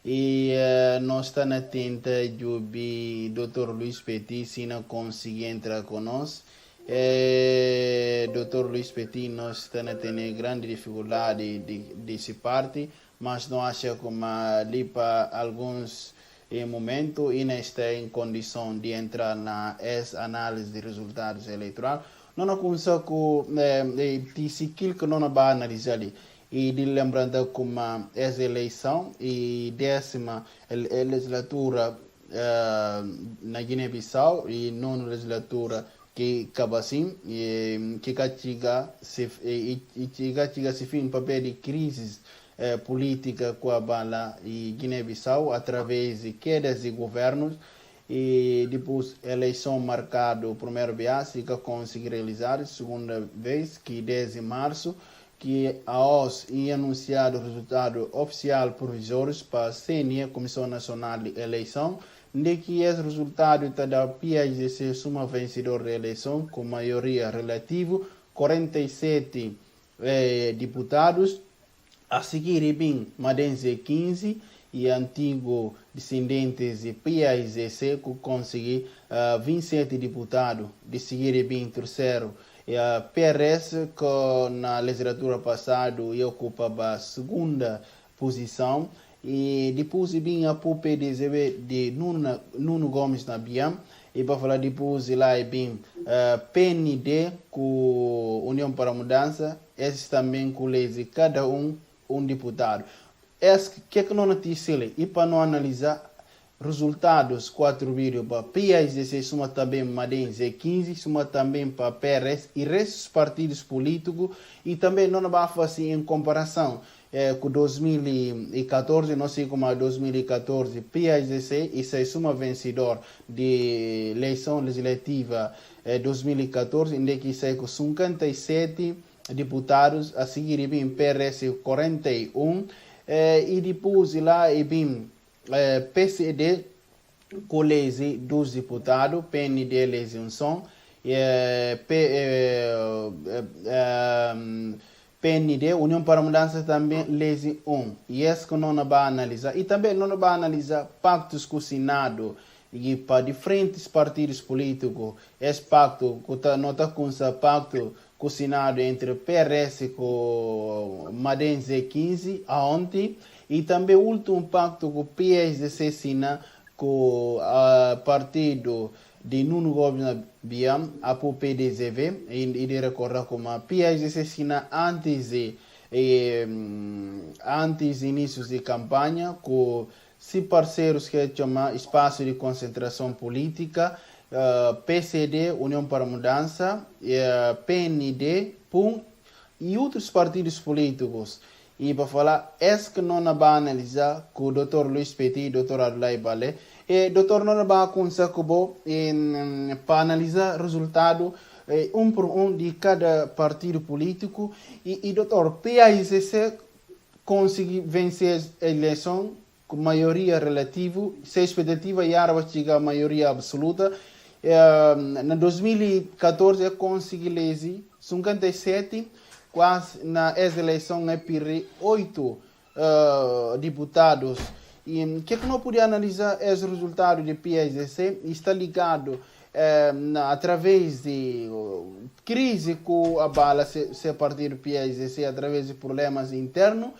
e nós estamos na tenta de o Dr. Luiz Petit se não conseguir entrar conosco. Dr. Luiz Petit, nós estamos tendo grande dificuldade desse parte, mas não acha como ali para alguns momentos e não está em condição de entrar na análise de resultados eleitorais. Não consegue aquilo que não vai analisar ali. E de lembrando como essa eleição e décima legislatura na Guiné-Bissau e nona legislatura que acaba assim, que chega se fim papel de crise política com a bala e Guiné-Bissau através de quedas de governos e depois eleição marcada o primeiro BA, que conseguiu realizar segunda vez, que 10 de março, que a OS ia anunciar o resultado oficial provisórios para a CNE, Comissão Nacional de Eleição, de que esse resultado está da PAIGC suma vencedor da eleição com maioria relativa, 47 deputados, a seguir bem Madense 15 e antigo descendentes de PAIGC que conseguiu 27 deputados, de seguir bem terceiro PRS, que na legislatura passada ocupava a segunda posição, e depois vinha para o PDZB de Nuno Gomes na Biam, e para falar depois lá bem PND com União para a Mudança, esses também com leis de cada um deputado. Esse que não notícia e para não analisar resultados 4 vídeos para PAIGC, suma também Madense 15, suma também para PRS e restos partidos políticos, e também não vai fazer em comparação com 2014, não sei como 2014, PAIGC e se suma vencedor de eleição legislativa 2014, em que sai com 57 deputados, a seguir vem PRS 41, e depois lá e vem PCD colege dos deputados, PND elege um som, PND, União para a Mudança também elege um. E esse que não vai analisar. E também não vai analisar pactos com o Senado e para diferentes partidos políticos. Esse pacto, não está com esse pacto com o Senado entre PRS e com Madense 15, aonde e também o último pacto com o PSDC Sina, com o partido de Nuno Gomes na Biam, a PDZV, e de recordar como a PSDC Sina antes inícios de campanha, com 5 parceiros que chama Espaço de Concentração Política, PCD, União para a Mudança, PND, PUM e outros partidos políticos. E para falar, esse que não vai analisar com o Dr. Luiz Petit e o Dr. Adlai Balé, e o Dr. não vai conseguir para analisar o resultado um por um de cada partido político, e Dr. PAIGC conseguir vencer a eleição com maioria relativa, se a expectativa era chegar a maioria absoluta. Na 2014 consegui eleger 57, quase na eleição perdi 8 deputados. E o que não podia analisar esse resultado de PAIGC está ligado através de crise com a bala se partir do PAIGC, através de problemas internos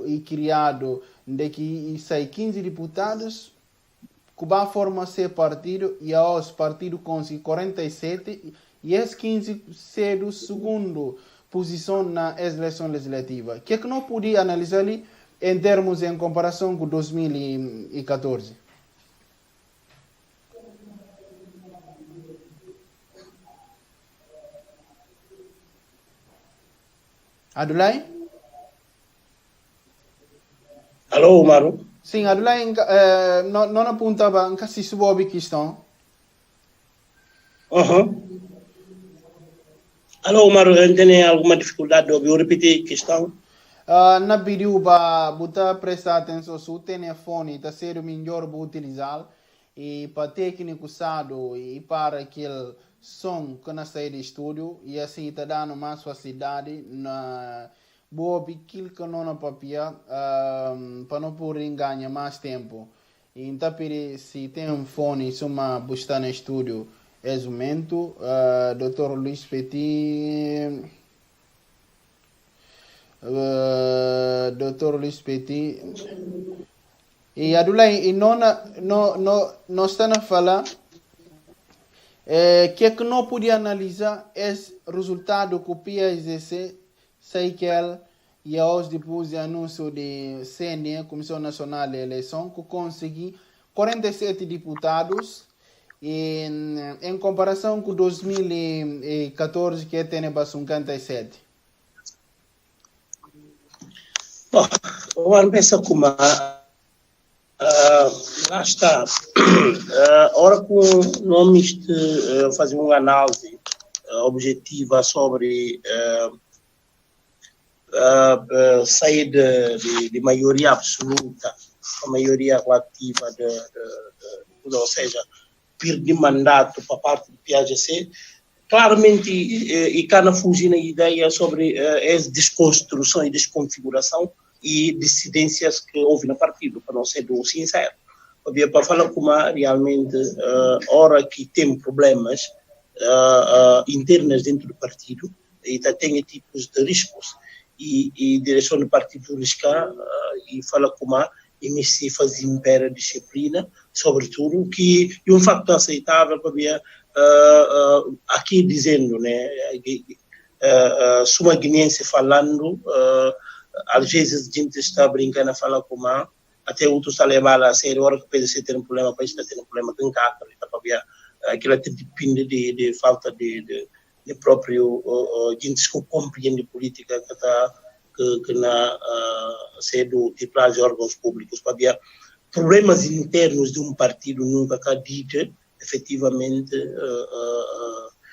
e criado de que sai 15 deputados que vai formar ser partido e os partidos conseguem 47 e esses 15 ser o segundo posição na eleição legislativa. O que não podia analisar ali em termos em comparação com 2014? Adulai? Alô, Maru? Sim, Adulai não apontava em que se soube questão. Alô, Maru, tem alguma dificuldade de ouvir? Repetir a questão. Na vídeo para botar prestar atenção se o telefone está sendo melhor para utilizar e para técnico usado e para aquele som que na saída do estúdio, e assim está dando mais facilidade boa aquilo que não na papia, para não poder ganhar mais tempo. Então, se tem um fone, se uma buscar no estúdio, é o momento, Dr. Luís Petit, Dr. Luís Petit, e Adulay, e não está a falar, que não podia analisar esse resultado que o PSDC sei que ele e aos depois do anúncio de CNE, Comissão Nacional de Eleição, que consegui 47 deputados em comparação com 2014 que tem 57. Bom, eu penso como lá está. Ora que nomes de fazer uma análise objetiva sobre sair de maioria absoluta a maioria relativa ou seja, perder mandato para parte do PAGC, claramente e cá na fugir a ideia sobre essa desconstrução e desconfiguração e dissidências que houve no partido, para não ser do sincero. Para falar como realmente, hora que tem problemas internos dentro do partido, e tem tipos de riscos, e direção do partido riscar, e fala como e se fazer impera disciplina, sobretudo, que é um facto aceitável para ver aqui dizendo, né, suma guinense falando, às vezes a gente está brincando a falar como até outros está levando a sério, hora que pode ser ter um problema, para estar tendo um problema com casa, para ver aquilo até depende de falta de próprio gente que compreende política que está que na sendo titular de órgãos públicos, para ver problemas internos de um partido nunca acredita efetivamente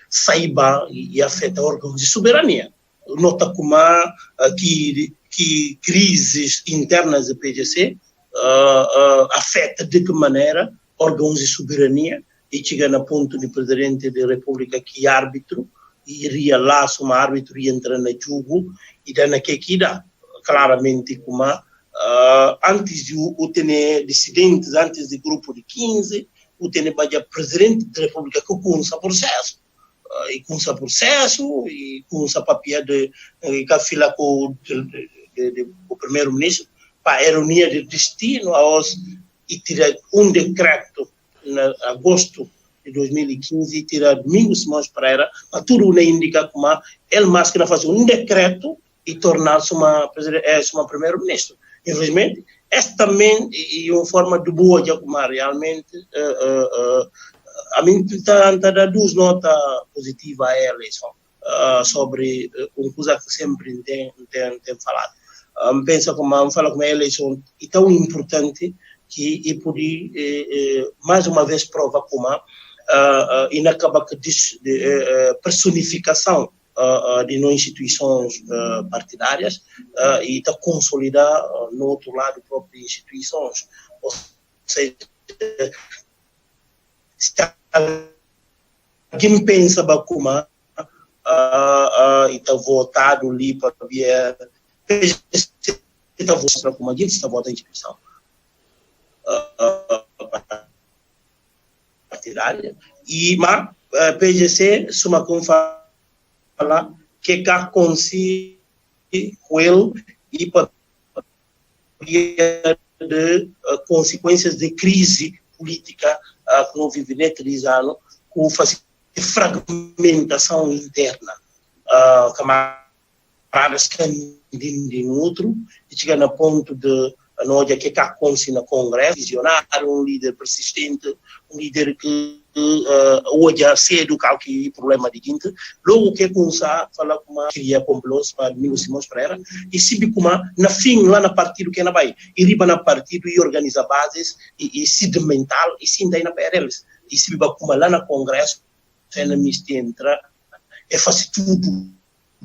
saiba e afeta órgãos de soberania. Nota como que crises internas do PGC afeta de que maneira órgãos de soberania e chega no ponto de presidente da República que é árbitro e iria lá como árbitro e entrar no jogo e dá naquele dá claramente como antes de o ter dissidentes, antes do grupo de 15, o ter presidente da República que começa o processo e começa o processo e começa a papel de fila com o primeiro-ministro para a ironia do destino e tirar um decreto em agosto de 2015 e tirar Domingos Simões Pereira para tudo indica como ele mais que não faz um decreto e tornar-se uma primeiro-ministro. Infelizmente, esta também é uma forma de boa de arrumar realmente. A mim está dando duas notas positivas a eleição sobre uma coisa que sempre tem falado. Pensa como fala como a eleição é tão importante que e pode mais uma vez prova como e acaba que personificação de não instituições partidárias e está consolidar no outro lado próprias instituições. Ou seja, quem pensa como e está votado ali para ver está votando como a gente está votando a instituição partidária e mas PGC suma como falar que cá consigo ele e para de consequências de crise política que não vive nesses anos com fragmentação interna camaradas que de outro e chega no ponto de não é que cá consigo no Congresso visionário, um líder persistente, um líder que hoje cedo que problema de gente, logo que começa a falar como queria complôs para Domingos Simões Pereira e se como na fim lá na partido que na Bahia e riba na partido e organiza bases e sedimental e sim daí na PRLs e se como lá na Congresso se na mistura entra é faz tudo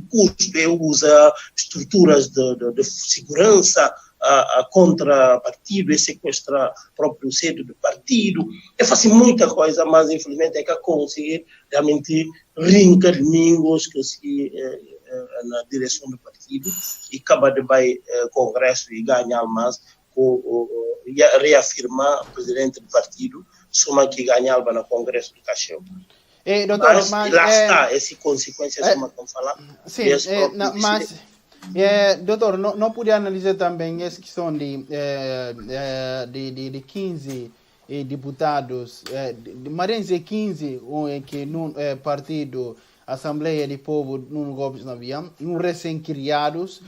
custo usa estruturas de segurança contra partido e sequestra próprio sede do partido e faz muita coisa, mas infelizmente é que conseguir realmente rinca Domingos que se na direção do partido e acaba de vai congresso e ganhar mais reafirmar o presidente do partido soma que ganhava no congresso do Cacheu. Doutor, mas lá está, essa consequência que estamos falando. Sim, mas doutor, não podia analisar também essa questão de 15 deputados, mas 15 que no partido Assembleia de Povo no Gomes Naviam, recém-criados,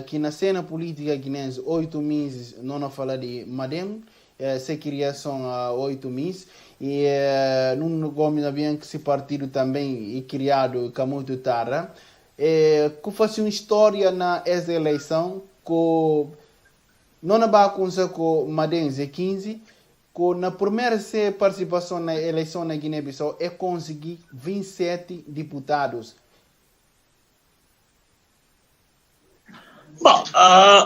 que na cena política guinense 8 meses, não fala de Madem, se criação há 8 meses, e no Gomes Naviam que esse partido também é criado com muito tarde, que faz uma história na essa eleição, que não vai acontecer com Madem 15, que na primeira participação na eleição na Guiné-Bissau é conseguir 27 deputados. Bom,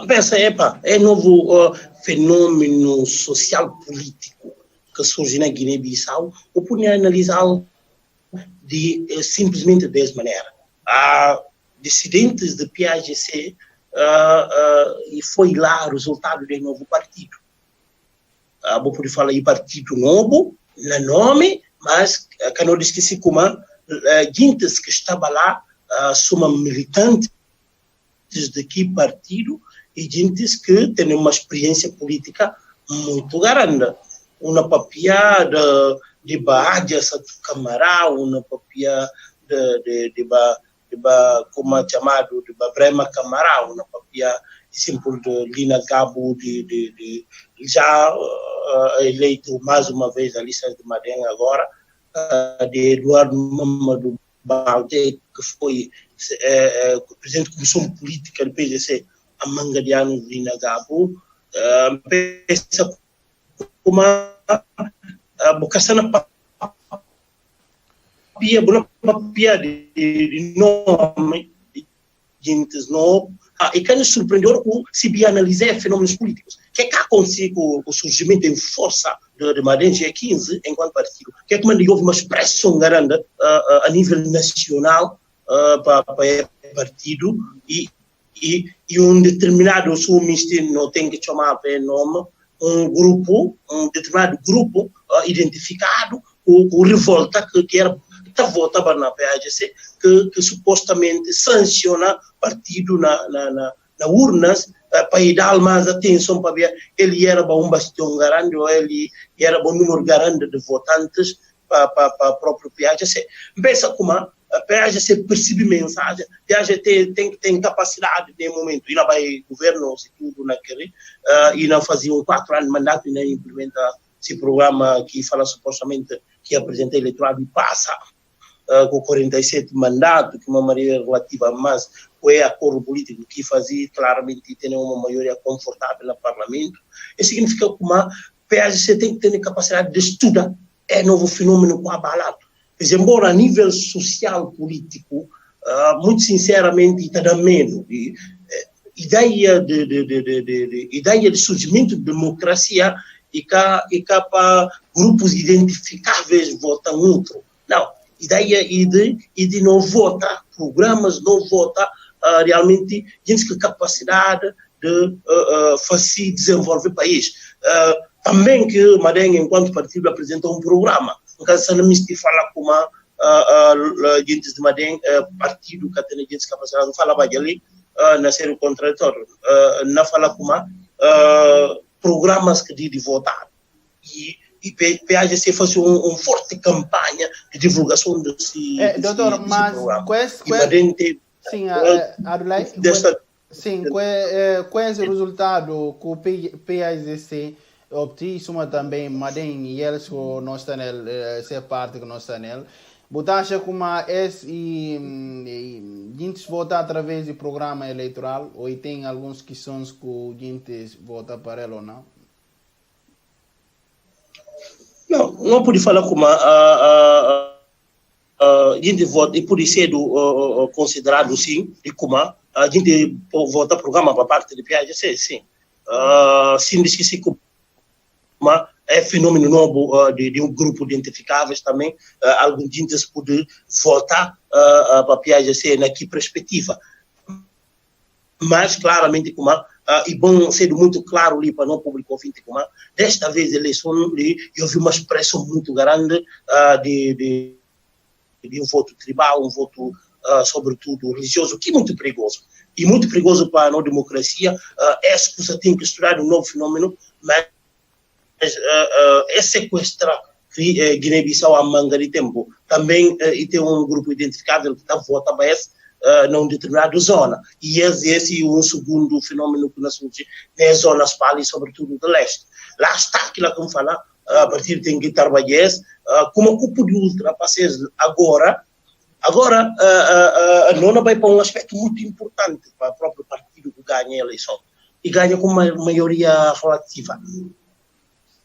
pensa, é novo fenômeno social político que surge na Guiné-Bissau, ou podia analisá-lo simplesmente dessa maneira. Dissidentes de PAGC e foi lá o resultado do novo partido. Vou poder falar em partido novo, no nome, mas que não esqueci como gente que estava lá são militantes de que partido e gente que têm uma experiência política muito grande. Uma papia de Bahia, Camará, uma papia de como é chamado, de Brema Camará, uma papia simples de Lina Gabo, já eleito mais uma vez a lista de Madem agora, de Eduardo Mamadou Balde, que foi presidente da Comissão Política do PGC, a Mangadiano Lina Gabo, pensa como a Bocasana papia de nome, de gente nova, e que nos surpreendeu se bem analisar fenômenos políticos. O que é que aconteceu com o surgimento em força de Madem G15 enquanto partido? O que é que houve uma expressão grande a nível nacional para o partido e um determinado ministério não tem que chamar pelo nome, um determinado grupo identificado com revolta que era votava na PAGC, que supostamente sanciona partido na urnas para dar mais atenção para ver ele era um bastião grande ou ele era um número grande de votantes para o próprio PAGC. Pensa como a PAGC percebe mensagem, a PAGC tem capacidade de momento, e não vai governo se tudo naquele, e não fazia 4 anos de mandato e não implementa esse programa que fala supostamente que apresenta eleitoral e passa com 47 mandatos, que uma maioria relativa, mas é acordo político que fazia claramente ter uma maioria confortável no parlamento. Isso significa que a PAGC tem que ter capacidade de estudar novo fenômeno com abalado. Pois, embora a nível social político, muito sinceramente, está dando menos. Ideia de surgimento de democracia e para grupos identificáveis votam outro. Não. Ideia de não votar, programas não votar realmente gente com capacidade de fazer desenvolver o país. Também que Madem, enquanto partido, apresentou um programa. No caso, não me fala como gente de Madem, partido que tem gente capacidade, não fala ali, na série contraditório, não fala como programas que de votar. E PAGC faz uma forte campanha de divulgação desse programa. Qual é o resultado que o PAGC obteve também Madem e eles que não estão ser parte que não está nele? Você acha como gente vota através do programa eleitoral ou tem algumas questões que gente vota para ele ou não? Não pode falar como a gente vota, e pode ser considerado, sim, de como a gente vota programa para parte do PAGC, sim. Sem esquecer como é fenômeno novo de um grupo de identificáveis também, alguns gente podem votar para a PAGC na que perspectiva. Mas, claramente, como e bom ser muito claro ali para o público ouvinte, como desta vez a eleição, houve uma expressão muito grande de um voto tribal, um voto, sobretudo, religioso, que é muito perigoso. E muito perigoso para a nossa democracia. Essa coisa tem que estudar um novo fenômeno, mas é sequestrar Guiné-Bissau a manga de tempo. Também e tem um grupo identificado que está votando numa determinada zona. E esse é um segundo fenômeno que nós surge nas zonas pálidas, sobretudo do leste. Lá está aquilo que eu falo, a partir de que trabalhar, como a culpa de ultrapassar agora não vai para um aspecto muito importante para o próprio partido que ganha a eleição. E ganha com uma maioria relativa.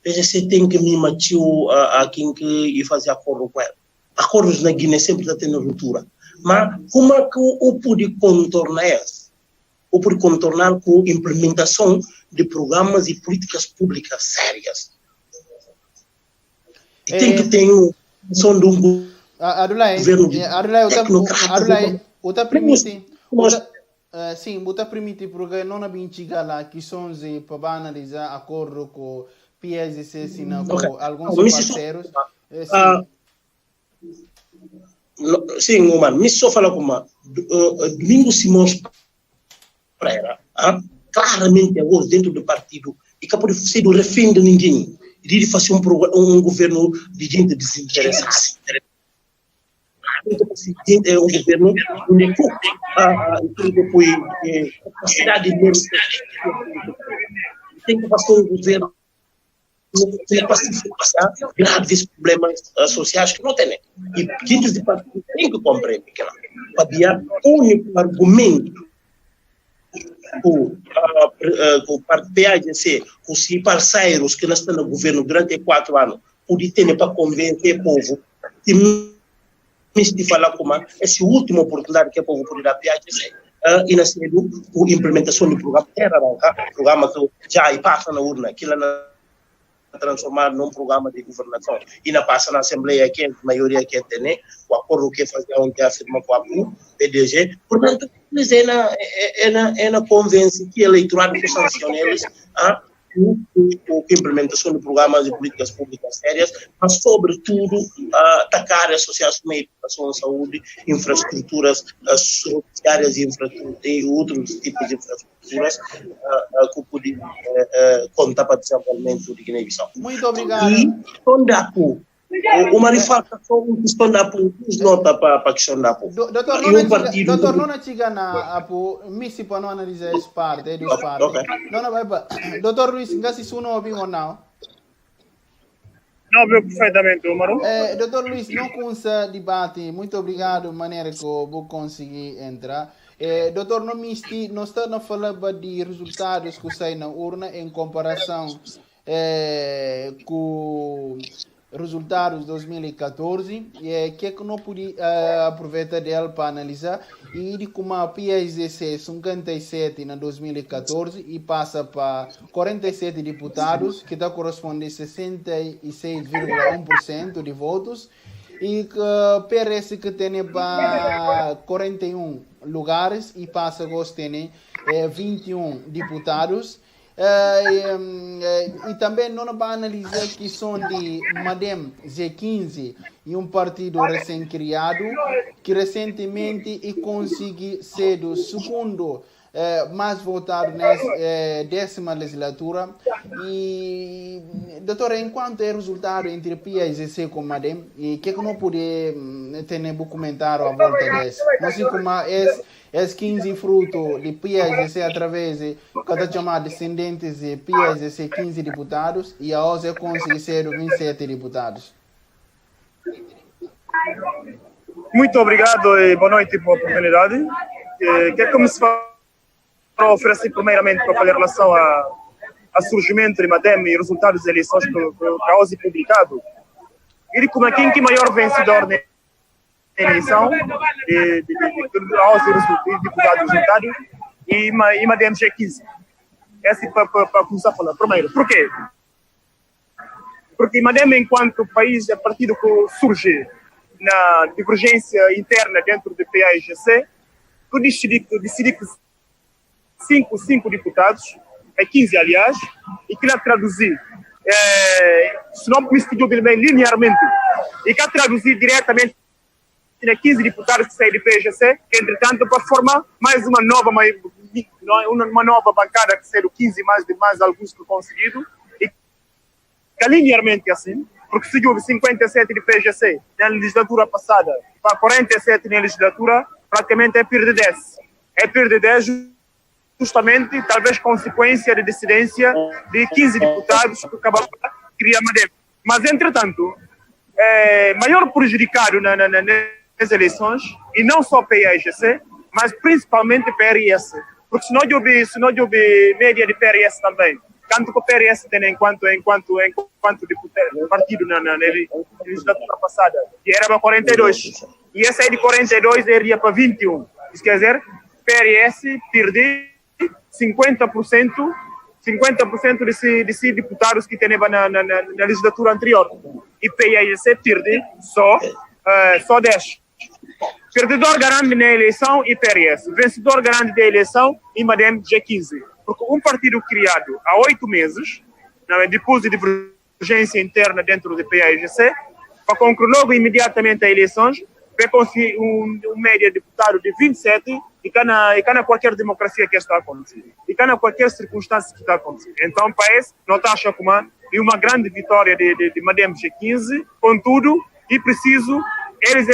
Veja, você tem que me matar a quem que fazer acordo com ela. Acordos na Guiné sempre está tendo ruptura. Mas como é que eu pude contornar isso? Eu pude contornar com a implementação de programas e políticas públicas sérias. E tem que ter uma som de um governo Adulai, outra permite, sim, outra permite porque não há bem chegar lá que são para analisar acordo com PSC, com alguns parceiros. Sim, mano, me só fala como Domingo Simões Pereira, claramente agora dentro do partido e que pode ser do refém de ninguém, de fazer um governo de gente desinteressada. É um governo único, depois capacidade de tem que fazer um governo que pacificar graves problemas sociais que não tem. E dentro do partido tem que compreender que havia único argumento com o PAGC, com os parceiros que estão no governo durante 4 anos, poder ter para convencer o povo que de falar como essa última oportunidade que o povo pode dar PAGC. E na série com a implementação do programa programa que já passa na urna, que transformar num programa de governação e na passa na Assembleia que a maioria que tem, o acordo que fazia ontem afirma com a PDG, portanto, eles na convence que o eleitorado que sanciona eles com a implementação de programas de políticas públicas sérias, mas sobretudo atacar as sociais como a educação, saúde, infraestruturas sociais e outros tipos de infraestruturas que podem contar para o desenvolvimento de Guiné-Bissau. Muito obrigado. E onde há uma reflexão questão da apoio, nota para a questão da apoio. Doutor, não chega na apoio, se para não analisar essa parte, dos partes. Não vai para. Doutor Luiz, se isso não ouviu ou não? Não ouviu perfeitamente, Omaro. Doutor Luiz, não consta debate. Muito obrigado, maneira que eu vou conseguir entrar. Doutor, não está a falar de resultados que saem na urna em comparação com resultados de 2014 e que não pude aproveitar dela para analisar e de como a PSC 57 na 2014 e passa para 47 deputados que está correspondendo a 66,1% de votos e que parece que tem para 41 lugares e passa a ter 21 deputados. E também não vai analisar que são de Madem Z15 e um partido recém-criado que recentemente conseguiu ser o segundo mais votado nessa 10ª legislatura. E, doutor, enquanto é resultado entre PAGC com Madem, e que não pode ter um comentário à volta disso? Não sei como es 15 fruto de PAGC através de cada chamada descendentes de PAGC 15 deputados e a OSE consegue ser 27 deputados. Muito obrigado e boa noite pela oportunidade. Quer começar a oferecer primeiramente para fazer relação a surgimento de Madem e resultados das eleições que a OSE publicado. E como é quem que maior vencedor eleição de deputado resultado e Madem G15. Essa é para começar a falar. Primeiro, por quê? Porque Madem, enquanto país, é partido que surge na divergência interna dentro do PAIGC, que decidi que 5 deputados, 15 aliás, e que lá traduzir, se não me estudiou bem linearmente, e que traduzir diretamente 15 deputados que saem do PAIGC, que entretanto para formar mais uma nova bancada que saiu 15 mais alguns que conseguido, e que linearmente assim, porque se houve 57 de PAIGC na legislatura passada, para 47 na legislatura, praticamente é perda de 10. É perda de 10 justamente, talvez, consequência de dissidência de 15 deputados que acabaram de criar Madem. Mas, entretanto, maior prejudicado nas eleições, e não só PAIGC, mas principalmente PRS. Porque se não houve média de PRS também, tanto que o PRS tem enquanto deputado, partido na legislatura passada, que era para 42. E essa aí de 42 iria para 21. Isso quer dizer, PRS perdeu 50% desses deputados que tinham na legislatura anterior. E PAIGC perdeu só 10. Perdedor grande na eleição e PRS. Vencedor grande da eleição e Madem G15. Porque um partido criado há 8 meses, depois de divergência interna dentro do PAIGC, para concluir logo imediatamente as eleições, vai conseguir um média deputado de 27 e cá na qualquer democracia que está acontecendo. E cá na qualquer circunstância que está acontecendo. Então, o país não está achando como uma grande vitória de Madem G15, contudo, e preciso, eles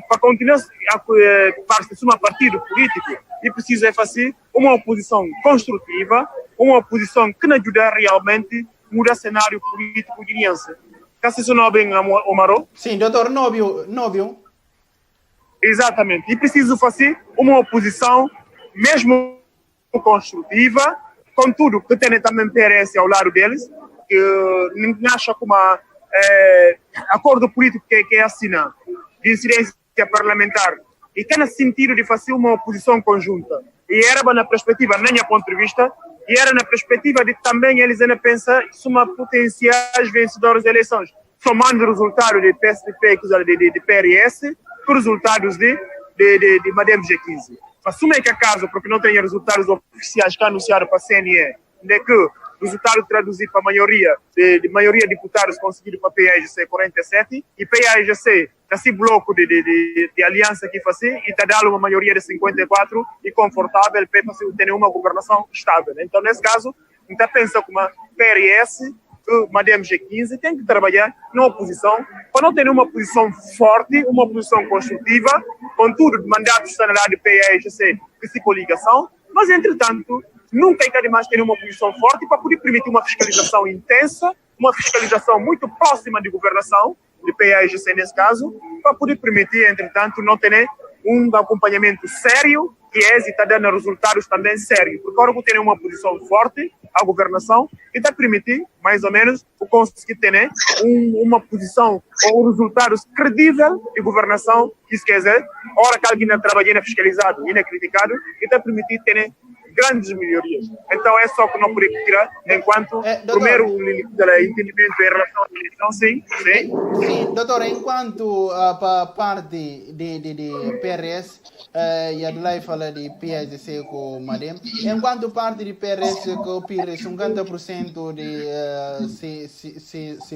para continuar a participar de um partido político, e precisa fazer uma oposição construtiva, uma oposição que nos ajuda realmente a mudar o cenário político guineense. Caso não bem, Omaro? Sim, doutor Nóbio. Exatamente. E preciso fazer uma oposição mesmo construtiva, contudo, que tem também PRS ao lado deles, que não acha como acordo político que é assinado, de incidência parlamentar, e tem no sentido de fazer uma oposição conjunta. E era na perspectiva, na minha ponto de vista, e era na perspectiva de também eles ainda pensar sobre potenciais vencedores de eleições, somando resultados de PSDP e de PRS com resultados de Madem G15. Assume que é caso, porque não tem resultados oficiais que anunciaram para a CNE, de que resultado traduzido para a maioria de deputados conseguido para a PAIGC 47 e PAIGC nesse bloco de aliança que faz e está dando uma maioria de 54 e confortável para ter uma governação estável. Então, nesse caso, a gente pensa como a PRS, Madem G15, tem que trabalhar na oposição para não ter uma posição forte, uma posição construtiva, contudo, mandatos estão lá de PAIGC que se coligação, mas, entretanto, nunca é demais ter uma posição forte para poder permitir uma fiscalização intensa, uma fiscalização muito próxima de governação, de PAIGC nesse caso, para poder permitir, entretanto, não ter um acompanhamento sério que está dando resultados também sérios. Porque agora que tem uma posição forte, a governação, e está permitir, mais ou menos, conseguir ter uma posição ou resultados credíveis de governação, que isso quer dizer, a hora que alguém trabalha fiscalizado e não é criticado, e está permitir ter grandes melhorias. Então é só que não podia tirar, enquanto primeiro entendimento em relação à eleição, sim. Sim, doutor, enquanto a parte de PRS, e a Adlai fala de PAIGC com Madem, enquanto parte de PRS com PIRES, 50% de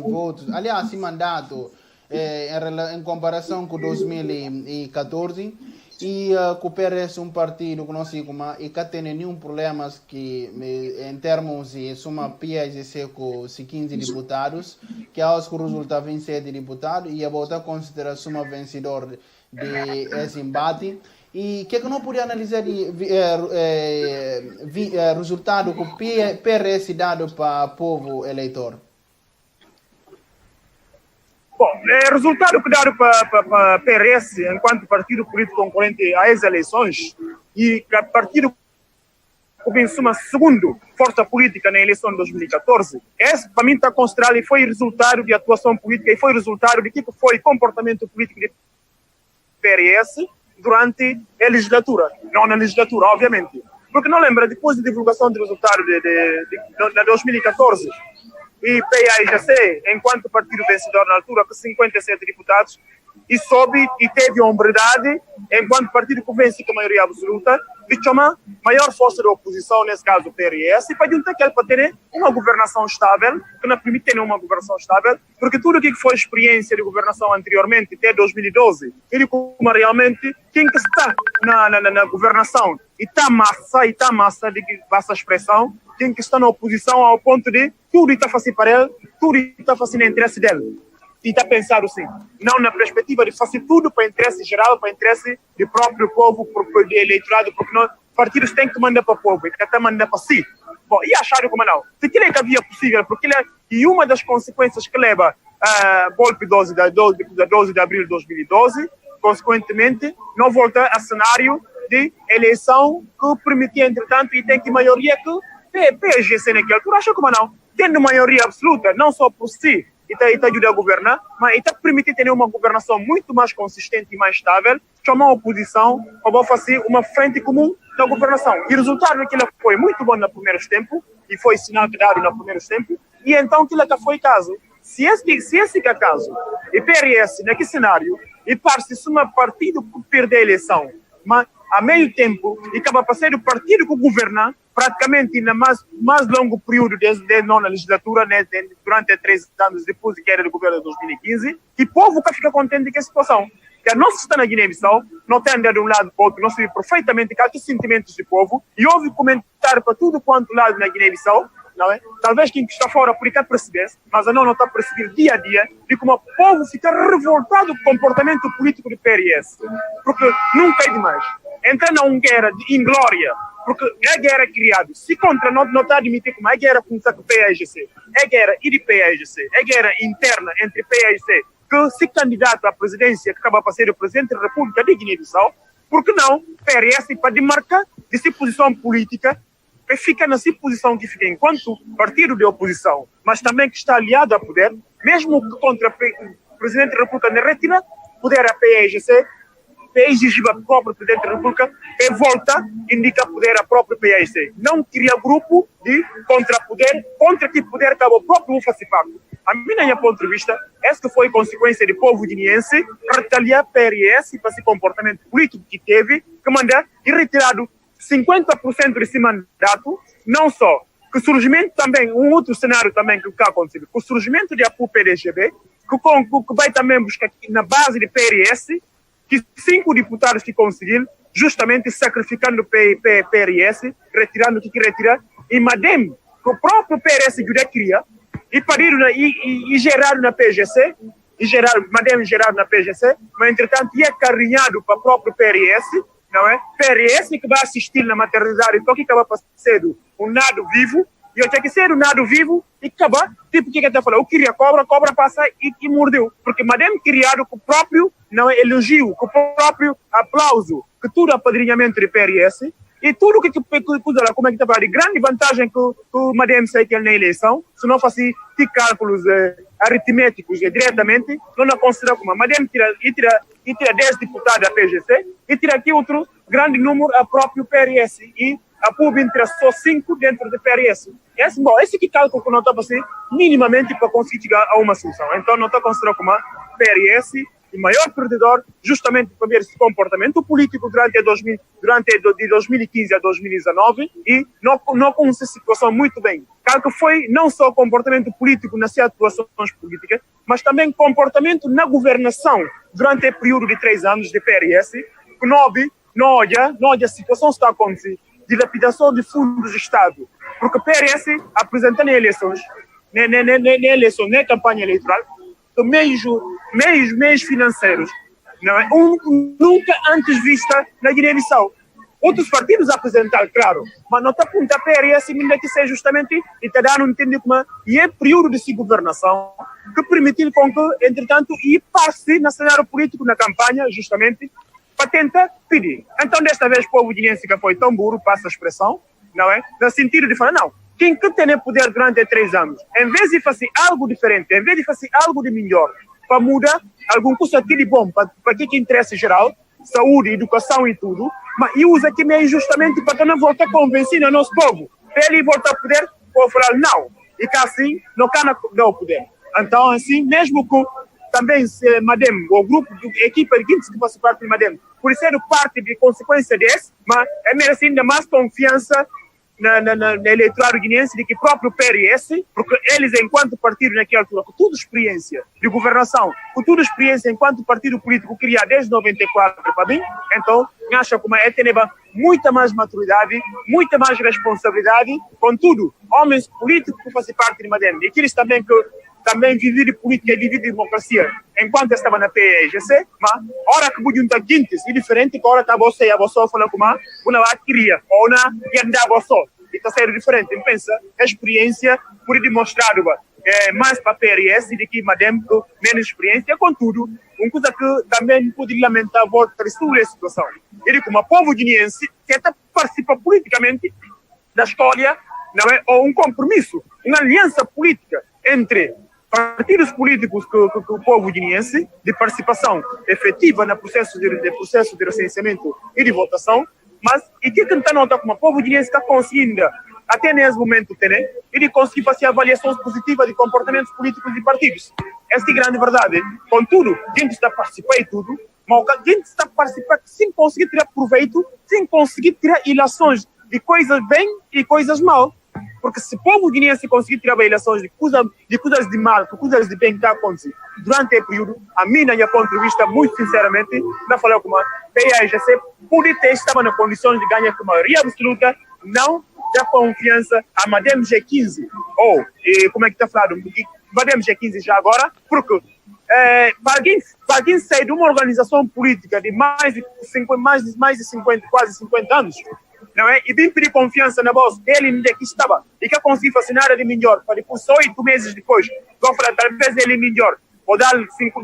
votos, aliás, mandato, em comparação com 2014, e o PRS é um partido que não sei como e que tem nenhum problema que em termos de suma PAIGC com 15 deputados, que acho que o resultado 27 deputados e a volta considera suma vencedor de esse embate. E que não podia analisar resultado que o PRS dado para o povo eleitor? Bom, o resultado que dado para a PRS, enquanto partido político concorrente às eleições, e que a partido começou uma segunda força política na eleição de 2014, esse, para mim, está considerado e foi resultado de atuação política e foi resultado de que foi comportamento político de PRS durante a legislatura. Não na legislatura, obviamente. Porque não lembra, depois da divulgação do resultado de 2014, e PAIGC, enquanto partido vencedor na altura, com 57 deputados, e soube e teve a hombridade, enquanto partido que vence com a maioria absoluta, de chamar maior força da oposição, nesse caso o PRS, para juntar aquele para ter uma governação estável, que não permite ter uma governação estável, porque tudo o que foi experiência de governação anteriormente, até 2012, ele como realmente quem que está na governação e está massa de que passa a expressão, quem que está na oposição ao ponto de tudo está fácil para ele, tudo está fácil no interesse dele. E está a pensar assim, não na perspectiva de fazer tudo para interesse geral, para interesse do próprio povo, do eleitorado, porque não, partidos têm que mandar para o povo, e até mandar para si. Bom, e acharam como não? Se aquilo é que havia possível, porque e uma das consequências que leva a golpe 12 de abril de 2012, consequentemente, não volta a cenário de eleição que permitia, entretanto, e tem que maioria que PSGC naquela altura, acha como não? Tendo maioria absoluta, não só por si, e está ajudando a governar, mas está permitindo ter uma governação muito mais consistente e mais estável, chamar a oposição para fazer uma frente comum da governação. E o resultado daquilo foi muito bom no primeiro tempo, e foi sinal dado no primeiro tempo, e então aquilo que foi caso. Se esse é caso, e PRS, naquele cenário, e parece-se um partido que perde a eleição, mas a meio tempo, e acaba para ser o partido que governa, praticamente no mais longo período desde a nona legislatura, né, durante 3 anos depois que era do governo de 2015, e o povo que fica contente com a situação. Que nós que está na Guiné-Bissau, não tem andado de um lado para o outro, nós sabemos perfeitamente quais são os sentimentos do povo, e houve comentário para tudo quanto lado na Guiné-Bissau, não é? Talvez quem está fora por cá percebesse, mas não está a perceber dia a dia de como o povo fica revoltado com o comportamento político do PRS, porque nunca é demais. Entra numa guerra de inglória, porque é guerra criada. Se contra não está a admitir como é guerra com o PAIGC, é guerra e de PAIGC, é guerra interna entre PAIGC, que se candidata à presidência, que acaba para ser o presidente da República de Guiné-Bissau, porque não, PRS para demarcar de sua posição política, que fica na sua posição que fica enquanto partido de oposição, mas também que está aliado ao poder, mesmo que contra o presidente da República não retira poder a PAIGC, exigiva o próprio presidente da República e volta indica poder a própria PAIGC. Não cria grupo de contra-poder, contra que poder acaba o próprio fazer parte. A minha ponto de vista, essa foi consequência do povo guineense retaliar PRS para esse comportamento político que teve, que manda e retirado 50% desse mandato, não só, que o surgimento também, um outro cenário também que aconteceu, o surgimento de APU PDGB, que vai também buscar na base de PRS, que 5 deputados que conseguiram, justamente sacrificando o PRS, retirando o que retira, e Madem, que o próprio PRS queria, e pariram e geraram na PGC, Madem geraram na PGC, mas entretanto é carrinhado para o próprio PRS, não é? PRS que vai assistir na maternidade, então que acaba passando um nado vivo, e eu tinha que ser um nado vivo e acabar, tipo o que está falando, eu queria cobra passa e mordeu, porque Madem criado com o próprio, não é, elogio, com o próprio aplauso, que tudo apadrinhamento de PRS, e tudo que como é que está falando, de grande vantagem que o Madem sai que na eleição, se não fosse cálculos aritméticos diretamente, não considera como Madem tira 10 deputados da PGC e tira aqui outro grande número a próprio PRS e a PUB entra só 5 dentro do PRS. Esse que cálculo que não está a fazer minimamente para conseguir chegar a uma solução. Então não está considerado como PRS o maior perdedor, justamente por ver esse comportamento político durante de 2015 a 2019 e não conhece a situação muito bem. Que foi não só o comportamento político nas atuações políticas, mas também comportamento na governação durante o período de 3 anos de PRS, que não olha a situação que está acontecendo, dilapidação de fundos do Estado, porque o PRS apresentando eleições, na campanha eleitoral, meios financeiros, não é? Nunca antes vista na Guiné-Bissau. Outros partidos apresentaram, claro, mas não está apontando a PRS ainda que seja justamente e está dando um entendimento como é período de governação que permitiu com que, entretanto, e passe no cenário político na campanha, justamente, para tentar pedir. Então, desta vez, o povo guineense que foi tão burro, passa a expressão, não é? No sentido de falar, não, quem que tem poder durante 3 anos, em vez de fazer algo diferente, em vez de fazer algo de melhor, para mudar algum curso aqui de bom, para que interesse geral, saúde, educação e tudo, mas e usa aqui meio justamente para não voltar a convencer o nosso povo. Para ele voltar a poder, pode falar não. E que assim, não quer dar o poder. Então, assim, mesmo que também se Madem, o grupo, a equipa de Guintes que faz parte de Madem, por ser parte de consequência desse, mas é merece ainda mais confiança na eleitorado guineense de que próprio PRS, porque eles, enquanto partido naquela altura, com toda experiência de governação, com toda experiência enquanto partido político criado desde 94 para mim, então, acho que é ter muita mais maturidade, muita mais responsabilidade, contudo, homens políticos que fazem parte de Madem, e aqueles também que também viver de política e viver de democracia enquanto estava na PEGC, mas hora que podiam estar quintes e diferente que hora que você falando como uma queria ou na ia andar você e está sendo diferente. Então pensa a experiência por demonstrar mais para a PRS de que Madem menos experiência, contudo uma coisa que também pode lamentar volta sobre a situação. Ele como povo guineense que participa politicamente da escolha, não é, ou um compromisso, uma aliança política entre partidos políticos que o povo guineense, de participação efetiva no processo de recenseamento e de votação, mas e que não está como o povo guineense está conseguindo, até nesse momento, ele conseguir fazer avaliações positivas de comportamentos políticos de partidos. Essa é a grande verdade. Contudo, a gente está participando e tudo, mas a gente está participando sem conseguir tirar proveito, sem conseguir tirar ilações de coisas bem e coisas mal. Porque se o povo guineense conseguir tirar ilações de coisas de mal, de coisas de bem que está acontecendo durante o período, a minha ponto de vista, muito sinceramente, não falei como a PAGC pode ter estado na condição de ganhar com maioria absoluta, não dá confiança a Madem G15, ou, como é que está falando, Madem G15 já agora, porque para alguém sair de uma organização política de mais de 50, quase 50 anos, não é? E bem pedir confiança na voz dele onde que estava e que conseguir fazer nada de melhor para depois, 8 meses depois, vão falar talvez ele melhor, ou dar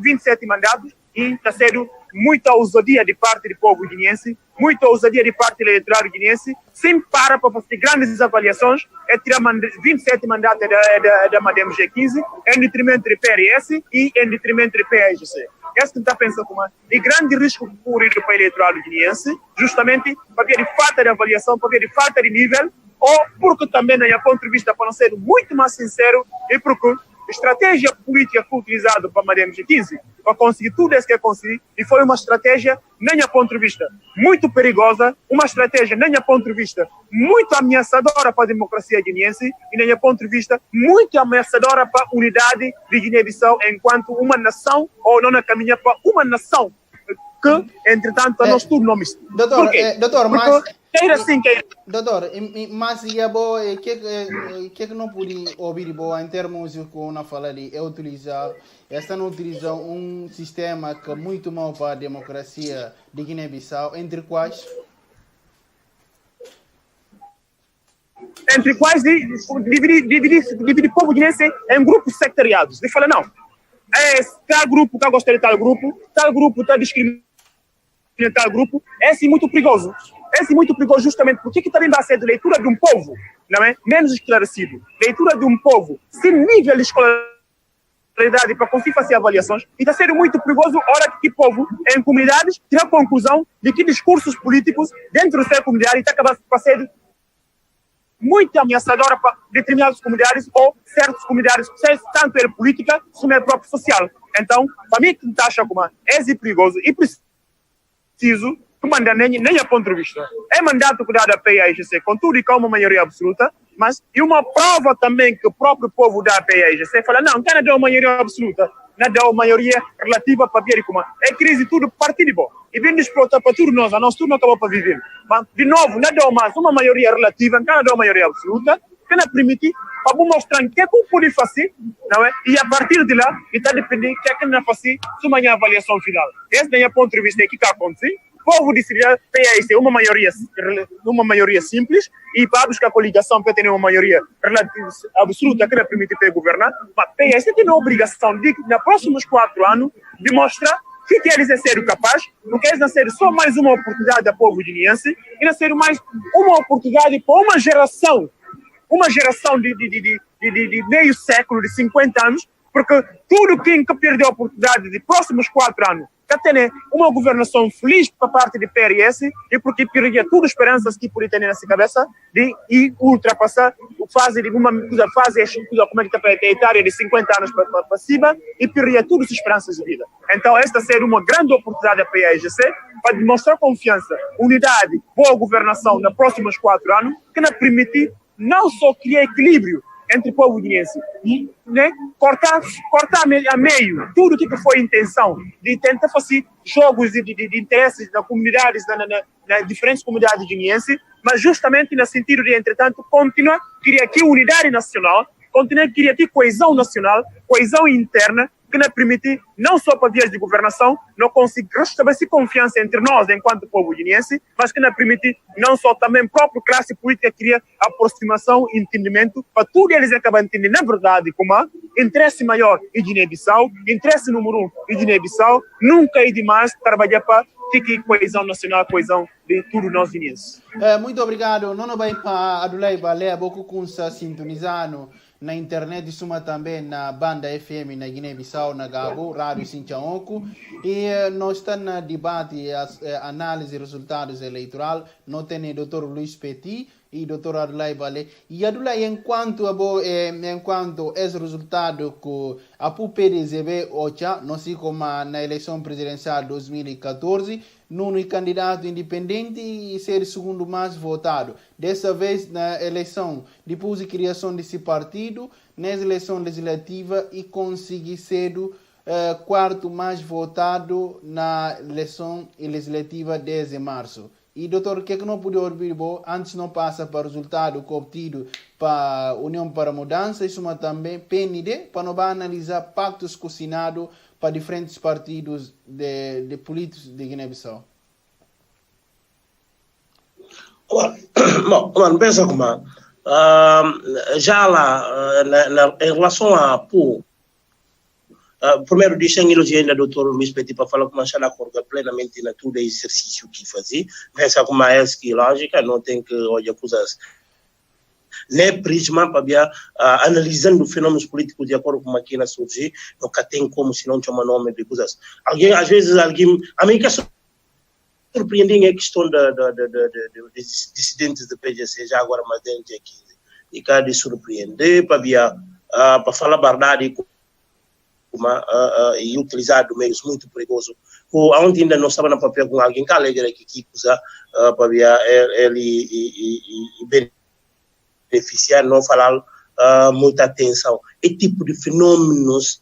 27 mandatos e está sendo muita ousadia de parte do povo guineense, muita ousadia de parte do eleitorado guineense, sem para fazer grandes avaliações, é tirar 27 mandatos da Madem G15 em detrimento do PRS e em detrimento do PAGC. Esse que está pensando como é grande risco corrido para o eleitorado guineense, justamente para ver de falta de avaliação, para ver de falta de nível, ou porque também, na minha ponto de vista, para não ser muito mais sincero, e porque a estratégia política que foi utilizada para a Madem G15 para conseguir tudo isso que consegui, e foi uma estratégia, na minha ponto de vista, muito perigosa, uma estratégia, na minha ponto de vista, muito ameaçadora para a democracia guineense e, na minha ponto de vista, muito ameaçadora para a unidade de Guiné-Bissau enquanto uma nação, ou não caminha para uma nação que, entretanto, nós tudo não mistura. Doutor, mas... Doutor, mas é bom, que não pude ouvir boa em termos que eu falo ali, é utilizar, estão utilizando um sistema que é muito mau para a democracia de Guiné-Bissau, entre quais dividir o povo guinense em grupos sectariados. Ele fala, não, tal grupo está gostando de tal grupo está discriminando tal grupo, esse é muito perigoso. Esse é muito perigoso justamente porque que também vai ser de leitura de um povo, não é? Menos esclarecido. Leitura de um povo sem nível de escolaridade para conseguir fazer avaliações, e está sendo muito perigoso a hora que o povo, em comunidades, tira a conclusão de que discursos políticos dentro da sua comunidade está acabando de ser muito ameaçadora para determinadas comunidades ou certas comunidades, tanto é política como é próprio social. Então, para mim, que está achando como é perigoso e preciso mandar nem a ponto de vista. É mandato que dá da PAGC, contudo e com uma maioria absoluta, mas e uma prova também que o próprio povo da PAGC fala, não dá uma maioria absoluta, não dá uma maioria relativa para ver como é crise tudo partido bom. E bem disputa para tudo nós tudo não acabou para viver. Mas, de novo, não dá mais uma maioria relativa, não dá uma maioria absoluta, que não permite para mostrar o que é que pode fazer, não é? E a partir de lá, está dependendo do que é que não fazer, sobre a avaliação final. Esse daí é o ponto de vista que está acontecendo. O povo decidiu PAC uma maioria simples e para buscar a coligação para ter uma maioria absoluta que não permite para governar, mas PAC tem a obrigação de, nos próximos 4 anos, demonstrar que eles é ser capaz, porque eles não ser só mais uma oportunidade ao povo guineense, e não ser mais uma oportunidade para uma geração de meio século, de 50 anos, porque tudo quem perdeu a oportunidade de próximos 4 anos que tem uma governação feliz por parte do PRS e porque perdia todas as esperanças que podia ter nessa cabeça de ir ultrapassar fase de uma fase como é que está etária de 50 anos para cima e perdia todas as esperanças de vida. Então esta seria uma grande oportunidade para a EGC para demonstrar confiança, unidade, boa governação nos próximos 4 anos, que nos permite não só criar equilíbrio entre o povo guineense, né? cortar a meio tudo o que foi a intenção de tentar fazer jogos de interesses nas comunidades, nas diferentes comunidades guineenses, mas justamente no sentido de, entretanto, continuar a criar aqui unidade nacional, continuar a criar aqui coesão nacional, coesão interna, que nos permite, não só para vias de governação, não conseguir restabelecer confiança entre nós, enquanto povo guineense, mas que nos permite, não só também a própria classe política, criar aproximação e entendimento, para tudo eles acabam entendendo, na verdade, como interesse maior em Guiné-Bissau, interesse número 1 em Guiné-Bissau, nunca é demais trabalhar para ter coesão nacional, coesão de tudo nós guineenses. Muito obrigado. Não vai para Adulai Balé, pouco com sintonizando na internet, suma também na banda FM na Guiné-Bissau, na Gabo, Rádio Sinchaonco, e nós estamos no debate, análise e resultados eleitorais, nós temos o Dr. Luís Petit e o Dr. Adulai Balé. E Adulai, enquanto esse resultado que a PDZB OCHA, não sei como na eleição presidencial de 2014, não é candidato independente e ser o segundo mais votado. Dessa vez, na eleição, depois da criação desse partido, nessa eleição legislativa, e conseguir ser o quarto mais votado na eleição legislativa 10 de março. E, doutor, o que é que não pude ouvir antes não passa para o resultado obtido para a União para a Mudança, isso também PND, para não analisar pactos cocinados para diferentes partidos de políticos de Guiné-Bissau? Bom, pensa como já lá, em relação a PU, primeiro deixa eu elogiar ainda o doutor Luís Petit para falar como a acorda plenamente na todo exercício que fazia. Pensa como é que lógica, não tem que olhar coisas nem prisma para analisando fenômenos políticos de acordo com aqui na surgir, nunca tem como se não chama nome de coisas. Às vezes alguém, a mim que surpreendente é a questão dos dissidentes do PGC já agora mais dentro de 15 e cada surpreender para falar a verdade e utilizar meios muito perigosos. Onde ainda não estava na papel com alguém que alegra que usa para ele beneficiar, não falar muita atenção. Esse tipo de fenômenos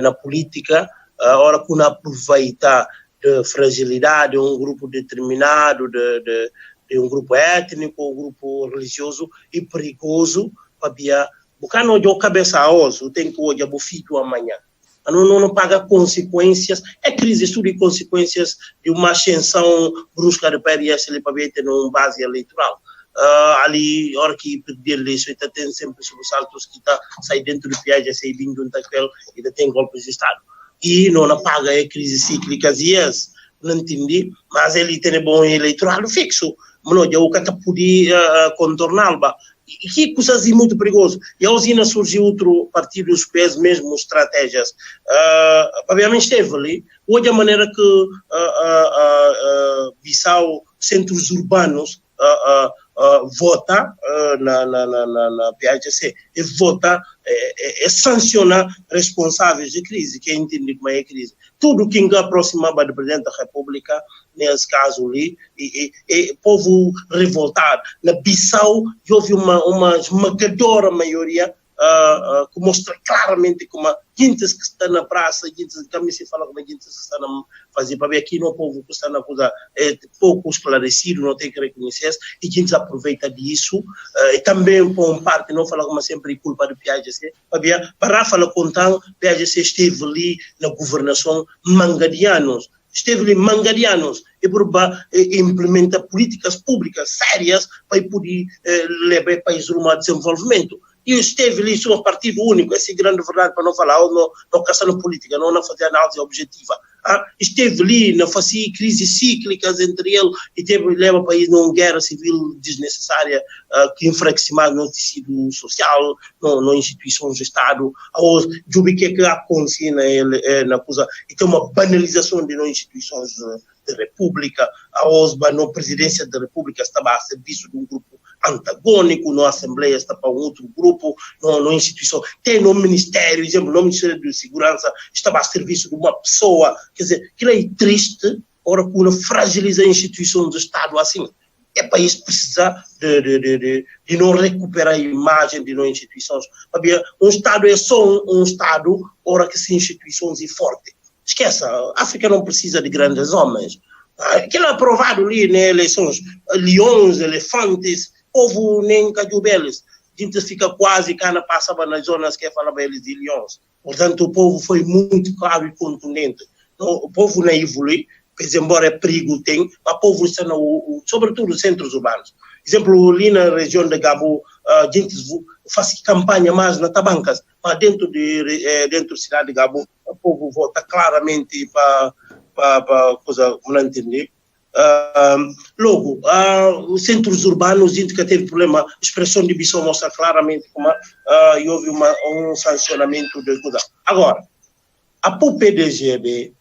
na política, hora que não aproveitar de fragilidade de um grupo determinado, de um grupo étnico, um grupo religioso, e perigoso para porque não deu cabeça a osso, tem que olhar o filho amanhã. Não paga consequências, é crise de consequências de uma ascensão brusca de PRS para ter uma base eleitoral. Ali, a hora que perder a eleição, tem sempre sobressaltos que sai dentro do PIAG, sai vindo de aquele e tem golpes de Estado. E não paga a crise cíclica, não entendi, mas ele tem bom eleitoral fixo, mas não que podia contorná-lo. E que coisas muito perigoso. E a usina surgiu outro partido, os pés mesmo, estratégias. Obviamente esteve ali. Hoje a maneira que Bissau, centros urbanos, vota na PAGC e vota sancionar responsáveis de crise, que entende como é a crise. Tudo que aproximava do Presidente da República, nesse caso ali, e povo revoltado. Na Bissau, houve uma esmagadora maioria que mostra claramente como gente que está na praça, gente que também se fala como gente que está a fazer, para ver aqui no povo que está na coisa pouco esclarecido, não tem que reconhecer, e gente aproveita disso, e também por parte, não fala como sempre, culpa do PAGC, para falar com o PAGC esteve ali na governação mangadianos, e por implementar políticas públicas sérias para poder levar o país rumo ao desenvolvimento. E esteve ali, um partido único, essa é a grande verdade, para não falar, não caçando política, não fazer análise objetiva. Esteve ali, não fazia crises cíclicas entre ele, e leva o país numa guerra civil desnecessária, que enfraquece mais no tecido social, nas instituições do Estado. Eu vi que acontece na coisa, e tem uma banalização de instituições da República, na presidência da República estava a serviço de um grupo antagônico, na Assembleia está para um outro grupo, na instituição, tem no Ministério, por exemplo, no Ministério de Segurança, estava a serviço de uma pessoa, quer dizer, aquilo é triste, ora quando fragiliza a instituição do Estado assim. É para isso precisar de não recuperar a imagem de não instituições. Um Estado é só um Estado, ora que se instituições é forte. Esqueça, a África não precisa de grandes homens. Aquilo é aprovado ali nas eleições, leões, elefantes, povo nem cajubeles. A gente fica quase, cana passava nas zonas que falava eles de leões. Portanto, o povo foi muito claro e contundente. O povo não evolui, embora perigo tem, mas o povo está, sobretudo nos centros urbanos. Exemplo, ali na região de Gabo, a gente faz campanha mais na Tabancas, mas dentro da cidade de Gabo, o povo vota claramente para coisa, não entender. Logo, os centros urbanos, a gente que teve problema, a expressão de Bissau mostra claramente como houve um sancionamento de coisa. Agora, a PDGB,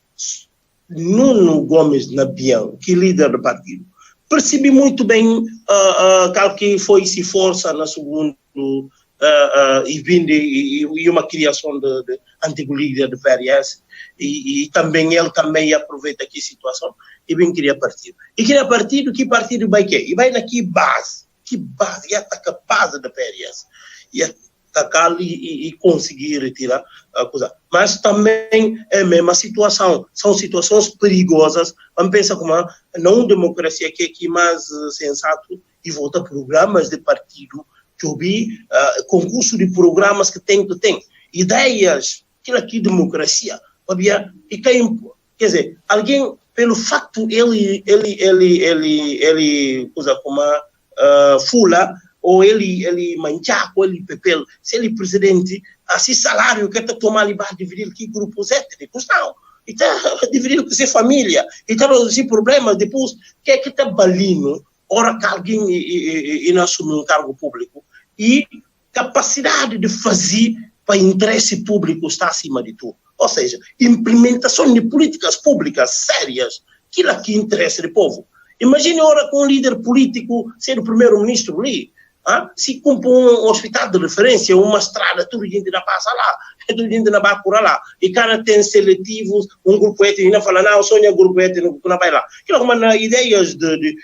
Nuno Gomes Nabião, que é líder do partido, percebi muito bem que foi se força na segunda e uma criação de antigo líder do PRS e também ele também aproveita aqui a situação e bem queria partido. E queria partido, que partido vai quê? E vai naquela base, e ataca a base da PRS. E atacar e conseguir retirar a coisa. Mas também é a mesma situação. São situações perigosas. Vamos pensar como não democracia que é aqui mais sensato e volta programas de partido que ouvi concurso de programas que tem. Ideias, aquilo aqui democracia. E quem, quer dizer, alguém, pelo facto ele coisa como fula, ou ele manchaco, ele pepel, se ele presidente, assim salário que está tomando ali para dividir que grupos étnicos, não. E está dividindo com sua família, e está resolvendo problemas, depois, que é que está balino, ora que alguém e assume um cargo público, e capacidade de fazer para interesse público está acima de tudo. Ou seja, implementação de políticas públicas sérias, aquilo aqui interessa do povo. Imagine agora com um líder político ser o primeiro-ministro ali, se cumpre um hospital de referência, uma estrada, tudo gente não passa lá, tudo gente não vai por lá. E cara tem seletivos, um grupo étnico, não fala, não, sonha grupo étnico, não vai lá. Aquilo é uma ideias de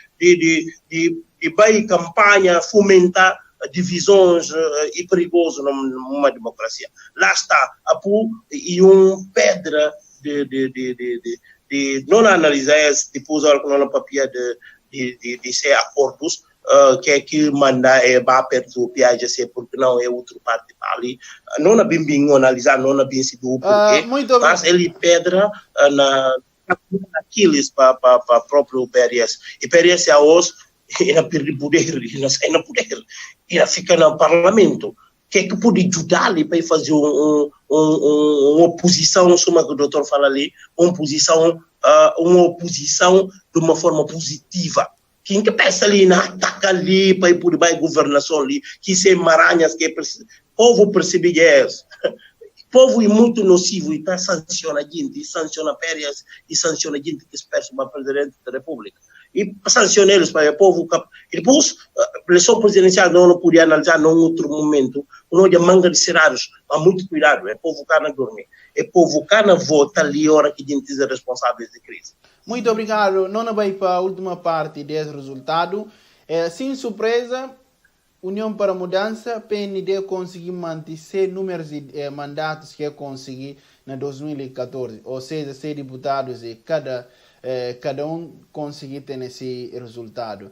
vai campanha, fomentar divisões e perigoso numa democracia. Lá está, e pedra de não analisar depois a hora papel de ser acordos, que é que mandar para perto do PAGC, porque não é outra parte ali. Não é bem analisar, não é bem se do porquê, mas ele pedra naqueles para o próprio PRS. E PRS é hoje, ele perde poder, ele não sai no poder, ele fica no parlamento. Que é que pode ajudar ele para fazer uma oposição, como o doutor fala ali, uma oposição de uma forma positiva. Quem que pensa ali na ataca ali para ir por baixo governação ali, que se maranhas que é preciso. O povo percebe que é isso. O povo é muito nocivo e está sanciona gente, e sanciona férias, e sanciona gente que espera para o presidente da República. E sanciona eles para o povo. E depois, a eleição presidencial não podia analisar num outro momento. Não de manga de cenários, mas muito cuidado. É povo cá não dormir. É povo cá não vota ali a hora que a gente é responsável de crise. Muito obrigado. Não vai para a última parte desse resultado. Sem surpresa, União para a Mudança, PND conseguiu manter números de mandatos que conseguiu em 2014. Ou seja, 6 deputados e cada um conseguiu ter esse resultado.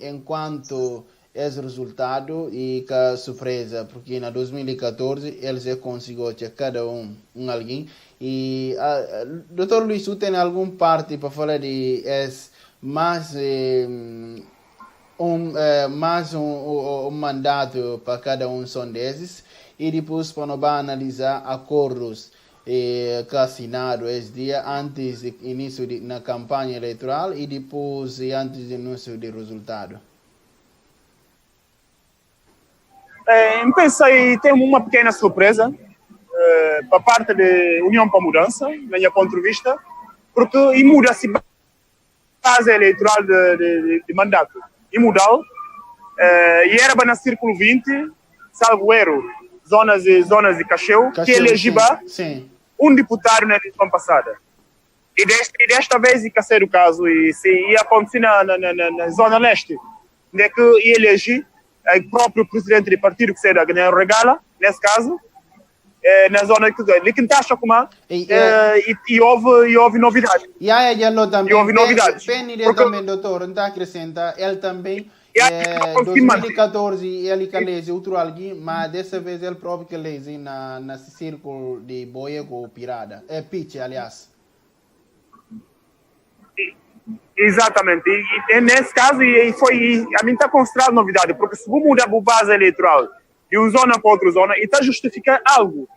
Enquanto esse resultado e com a surpresa, porque em 2014 eles conseguiram ter cada um alguém. E Dr. Luís, você tem alguma parte para falar de mais um mandato para cada um são desses e depois para nós analisar acordos que assinaram esse dia antes do início na campanha eleitoral e depois antes do início do resultado. Penso aí, tem uma pequena surpresa para parte da União para a Mudança, na minha ponto de vista, porque muda-se a base eleitoral de mandato. E mudou, e era na Círculo 20, salvo erro, zonas de Cacheu, que elegiba um deputado na eleição passada. E desta vez, e que ser o caso, e se ia acontecer na Zona Leste, de que ia eleger o próprio presidente do partido, que será Ganhar Regala, nesse caso, na zona de Quintacha, e houve novidades. E houve novidades. Ele também, doutor, não está acrescenta, ele também, 2014, ele que lese outro alguém, mas dessa vez ele próprio que lese na círculo de Boiego Pirada, Pitch, aliás. Exatamente, e nesse caso, a mim está considerado novidade, porque se vou mudar a base eleitoral de uma zona para outra zona, e está a justificar algo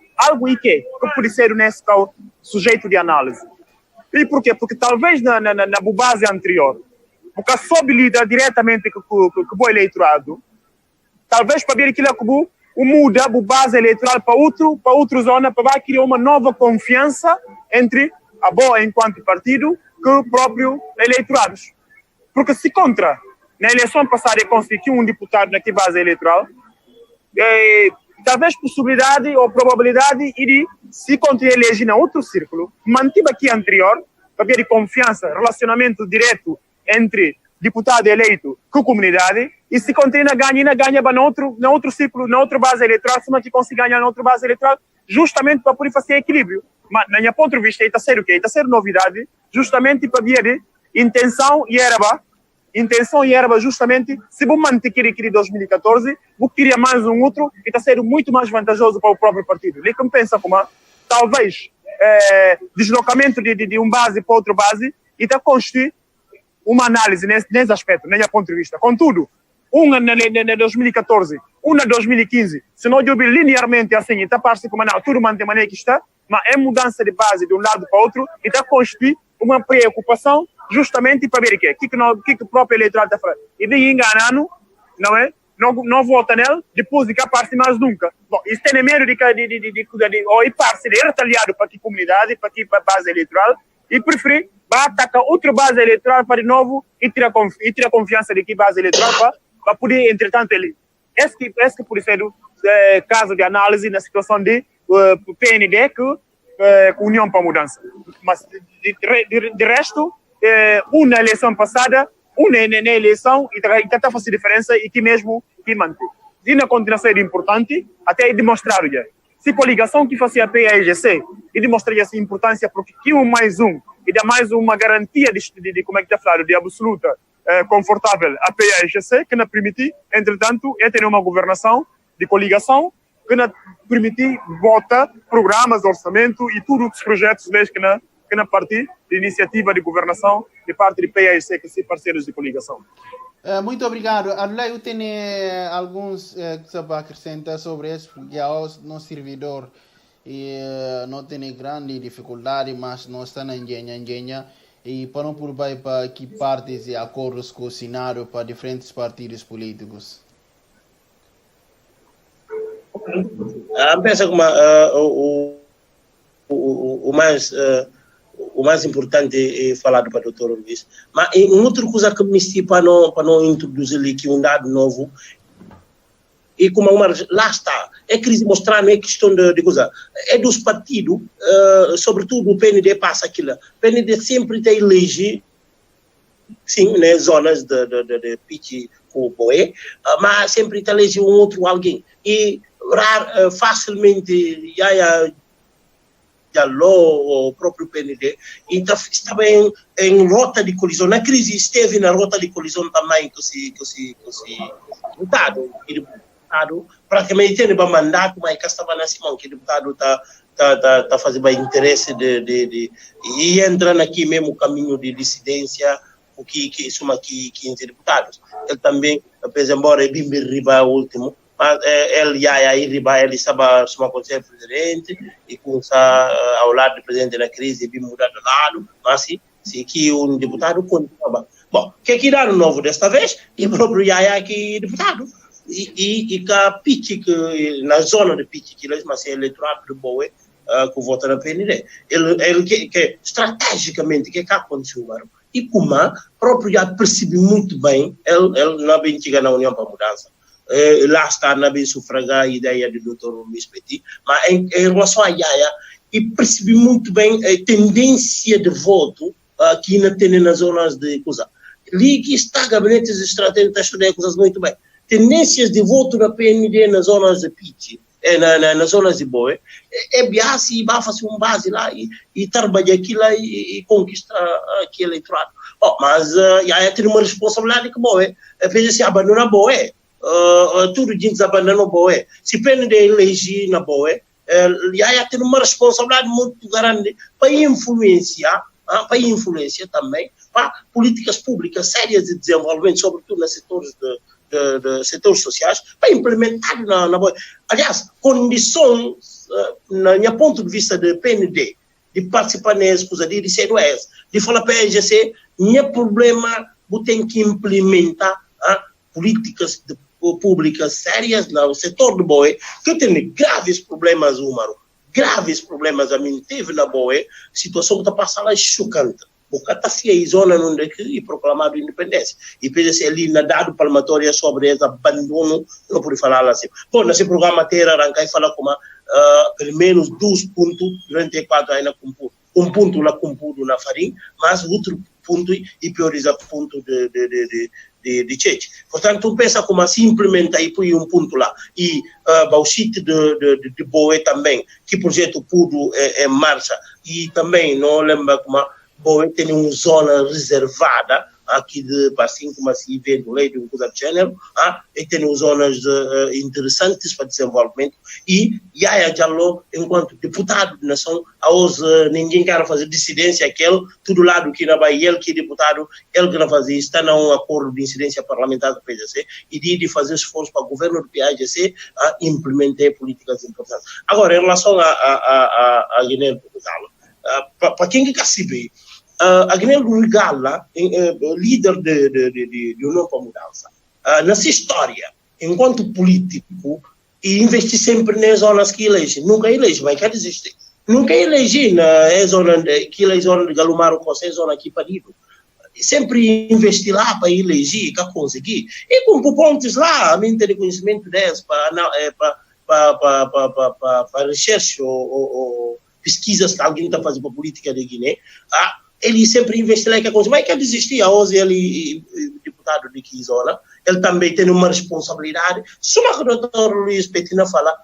e que pode ser nesse caso sujeito de análise. E por quê? Porque talvez na base anterior, porque soube lidar diretamente com o eleitorado, talvez para ver aquilo que muda a base eleitoral para outra zona, para criar uma nova confiança entre a BOA enquanto partido que o próprio eleitorado. Porque se contra, na eleição passada, conseguiu um deputado naquela base eleitoral, talvez possibilidade ou probabilidade de se contra eleger na outro círculo, mantive aqui anterior, para ver confiança, relacionamento direto entre deputado eleito com a comunidade, e se continua ganha na outro círculo, na outra base eleitoral, se que consegue ganhar na outra base eleitoral, justamente para poder fazer equilíbrio. Mas, na minha ponto de vista, está a ser o quê? Está a ser novidade, justamente para ver intenção e erva justamente, se vou manter aquele 2014, vou criar mais um outro, e está a ser muito mais vantajoso para o próprio partido. Ele que pensa como, talvez, deslocamento de uma base para outra base, e está a construir uma análise nesse aspecto, na minha ponto de vista. Contudo, uma na 2014, uma na 2015, se não eu linearmente assim, está parece como não, tudo mantém a maneira que está, mas é mudança de base de um lado para o outro, e está a construir uma preocupação justamente para ver o que o próprio eleitorado está falando. E de enganando, não é? Não vota nele, depois de que aparece mais nunca. Bom, isso tem medo de ou ir de retaliado para a comunidade, para a base eleitoral, e preferir atacar outra base eleitoral para de novo e tirar a confiança de que base eleitoral para poder, entretanto, ele. Esse que pode ser o caso de análise na situação de PND que União para a Mudança. Mas, de resto, uma eleição passada, uma na eleição, e está a fazer diferença e que mesmo que mantém. E na continuação é importante, até demonstrar se a coligação que fazia a PAEGC e demonstrar essa importância, porque que mais um, e dá mais uma garantia de como é que está falando, de absoluta, confortável a PAEGC, que não permite, entretanto, ter uma governação de coligação, que não permite votar programas, orçamento e todos os projetos que não partir de iniciativa de governação de parte de PAEGC, que são parceiros de coligação. Muito obrigado. Agora eu tenho alguns que se acrescentar sobre isso, porque o nosso servidor não tem grande dificuldade, mas não está na engenha e para não por para que partes e acordos com o Senado para diferentes partidos políticos. Pensa como o mais importante é falado para o Dr. Luís. Mas uma outra coisa que me estive para não introduzir aqui um dado novo, e como lá está, é crise mostrando, é questão de coisa, é dos partidos, sobretudo o PND passa aquilo. O PND sempre tem eleger, sim, nas zonas de Pichi com o Boé, mas sempre tem eleger um outro alguém. E facilmente, o próprio PND, então estava em rota de colisão. Na crise esteve na rota de colisão também com o deputado. E o deputado praticamente tem um mandato, mas que estava na cima, que o deputado está fazendo interesse e entrando aqui mesmo o caminho de dissidência, o que soma aqui 15 deputados. Ele também, apesar embora ele riba o último, mas ele estava como conselheiro presidente e com ao lado do presidente na crise e mudar de lado, mas se que um deputado continuava. Bom, o que dá no novo desta vez? E o próprio Yaya que é deputado. E que na zona de Pichi, que mas é eleitorado do Boé, que vota na PND. Ele que estrategicamente, o que aconteceu agora? e como próprio já percebe muito bem, ele não bem chega na União para a Mudança. Lá está, não bem sufragar a ideia do Dr. Luís Petit, mas em relação a Yaya, e percebi muito bem a tendência de voto que ainda tem nas zonas de coisa. Ali que está gabinetes estratégicos, está estudando coisas muito bem. Tendências de voto da PND nas zonas de Pichi, nas zonas de Boé, é biasi e bafa-se base lá e trabalha aquilo e conquista aquele eleitorado. Mas já tem uma responsabilidade que Boé, fez se abandonar Boé, tudo gente abandonou Boé. Se PND eleger na Boé, já tem uma responsabilidade muito grande para influenciar também para políticas públicas sérias de desenvolvimento, sobretudo nos setores de setores sociais, para implementar na Boé. Aliás, condições, no meu ponto de vista de PND, de participar nessa coisa, de ser de falar para a EGC, não é problema, você tem que implementar políticas públicas sérias no setor do Boé, que tem graves problemas, graves problemas. A mim teve na Boé, situação que está passando é chocante. O que está feio, zona onde é proclamado independência. E PDC ali na dado palmatória sobre esse abandono, não pode falar assim. Bom, nesse programa ter arrancar e falar como pelo menos 2 pontos durante 4 anos um ponto lá compudo na farinha, mas outro ponto e prioriza ponto de Cheche. Portanto, pensa como assim implementa e põe um ponto lá. E o sítio de Boé também, que projeto pudo em marcha. E também, não lembra como Boé tem uma zona reservada aqui para assim como se vê do lei de um coisa de gênero, e tem zonas interessantes para desenvolvimento. E Yaya Diallo, enquanto deputado de nação, ninguém quer fazer dissidência aquele, tudo lado que na Bahia, ele que é deputado, ele que não fazia, está num acordo de incidência parlamentar do PGC e de fazer esforço para o governo do PAGC a implementar políticas importantes. Agora, em relação a Guiné do Galo, para quem quer saber, a Guiné do Galo, líder de União para a Mudança, nessa história, enquanto político, e investir sempre nas zonas que elege. Nunca elege, mas quer desistir. Nunca elege na zona de Galumaro, com essa zona aqui parido. Sempre investir lá para eleger, para conseguir. E com pontos lá, a mente de conhecimento deles, para recherche ou pesquisas que alguém está fazendo para a política de Guiné, ele sempre investe lá e quer conseguir. Mas quer desistir, hoje ele deputado de que zona, ele também tem uma responsabilidade. Só que o doutor Luís Petina fala,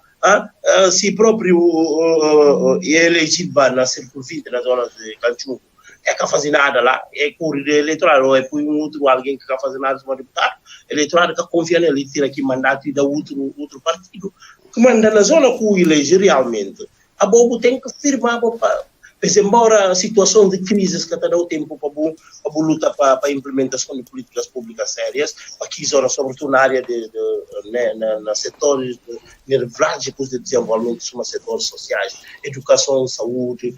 se próprio é elegido na circunvinte, na zona de Canchungo, é que fazer nada lá, é corrida eleitoral, ou é por um outro alguém que quer fazer nada como deputado, eleitoral que confia nele, tira aqui mandato e dá outro partido, que manda na zona que o elege realmente. A Bobo tem que firmar Mas, embora a situação de crises que está dando tempo para lutar para a implementação de políticas públicas sérias, aqui, sobretudo na área nos setores nevrálgicos de desenvolvimento, são setores sociais, educação, saúde,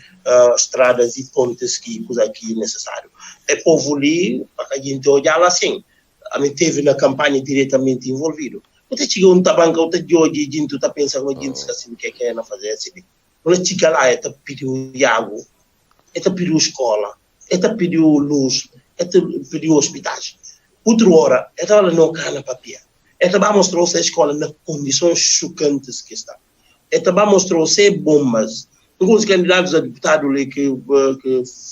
estradas e pontes que aqui é necessário. É povo ali, para que a gente olhar assim, a gente teve na campanha diretamente envolvido. Você chega um tabanca, outra de hoje, a gente está pensando, a gente está assim, o que é fazer assim. Quando chega lá, é pediu água, é pediu escola, é pediu luz, é pediu hospitais. Outra hora, é ela não quer na papel. É para mostrar a escola nas condições chocantes que está. É para mostrar bombas. Alguns candidatos a deputado ali que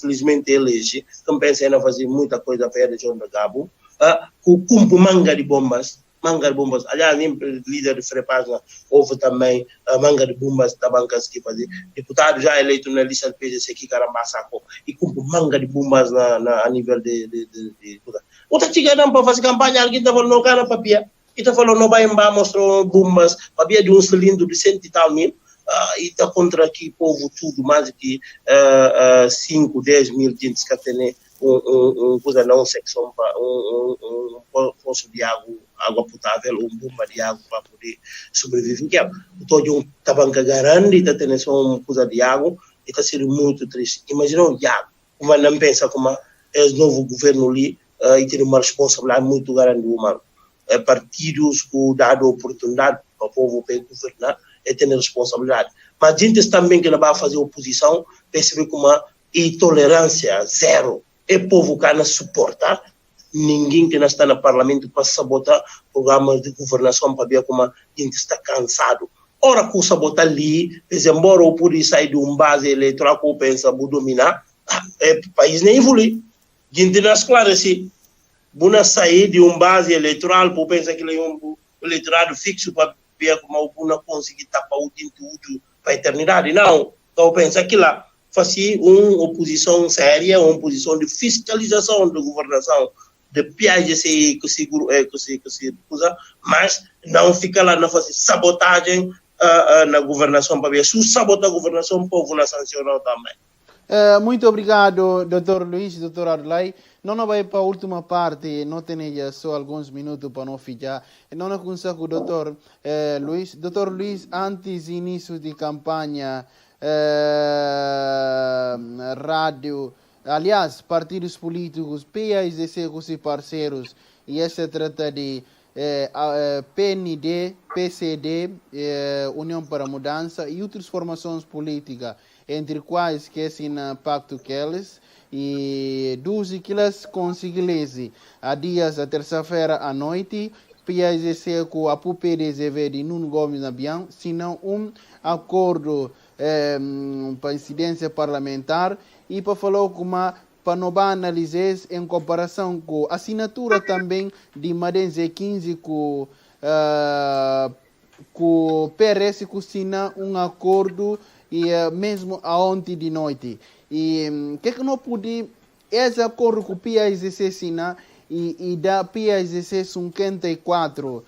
felizmente elege, que pensam em fazer muita coisa para a região de Gabo, com manga de bombas. Aliás, líder de Frepasa, houve também manga de bombas da bancas que fazia. Deputado já eleito na lista do PGC que Carambaçaco e com manga de bombas a nível de outra chica não para fazer campanha, alguém está falando não cara papia, e está falando não vai mostrar bombas, papia de um cilindro de 100 e tal mil, e está contra aqui povo tudo, mais que 5, 10 mil gente que tem coisa não secção para um poço de água potável, bomba de água para poder sobreviver. Todo um tabanca grande está tendo uma coisa de água e está sendo muito triste. Imagina o água, como não pensa como é o novo governo ali e tem uma responsabilidade muito grande humana. Partidos que dado oportunidade para o povo para governar é ter responsabilidade. Mas gente também que não vai fazer oposição percebe como a intolerância zero. é povo que não suporta. Ninguém que não está no parlamento para sabotar programas de governação para ver como a gente está cansado. Ora, com sabotar ali, embora eu pude sair de base eleitoral que eu penso vou dominar, o país nem evolui. A gente não esclarece. Vou sair de base eleitoral para pensar que ele é eleitorado fixo para ver como eu não conseguir tapar o tempo útil para a eternidade. Não, eu penso que lá fazia uma oposição séria, uma oposição de fiscalização da governação, de PAIGC que se usa, mas não fica lá, não fazer sabotagem na governação para ver. Se sabotar a governação, o povo não sanciona também. Muito obrigado, Dr. Luiz, Dr. Arlai. Não vai para a última parte, não tenho só alguns minutos para não ficar. Não consigo, Dr. Luiz. Dr. Luiz, antes do início de campanha, rádio, aliás, partidos políticos, PAIGC com seus parceiros, e se trata de PND, PCD, União para a Mudança e outras formações políticas, entre quais que é Pacto Queles, e duas que elas conseguiram há dias, a terça-feira à noite, PAIGC com a PDZV de Nuno Gomes Nabian, senão acordo para incidência parlamentar e para falar para não analisar em comparação com a assinatura também de Madense 15 com o PRS que assina acordo e mesmo ontem de noite. E que não pode esse acordo com o PAIGC assinar e da PAIGC 54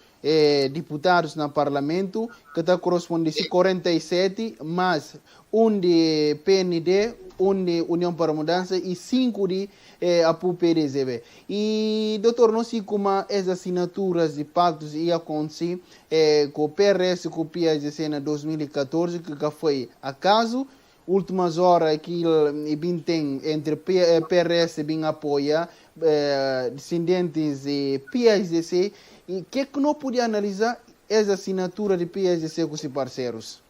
deputados no parlamento, que está correspondendo a 47, mas de PND, de União para a Mudança e 5 de PDZB. E, doutor, não sei como as assinaturas de pactos iam acontecer com o PRS e com o PAIGC em 2014, que foi acaso. Últimas horas que ele tem entre PRS e apoia descendentes de PAIGC. E que não podia analisar essa assinatura de PAIGC com os parceiros?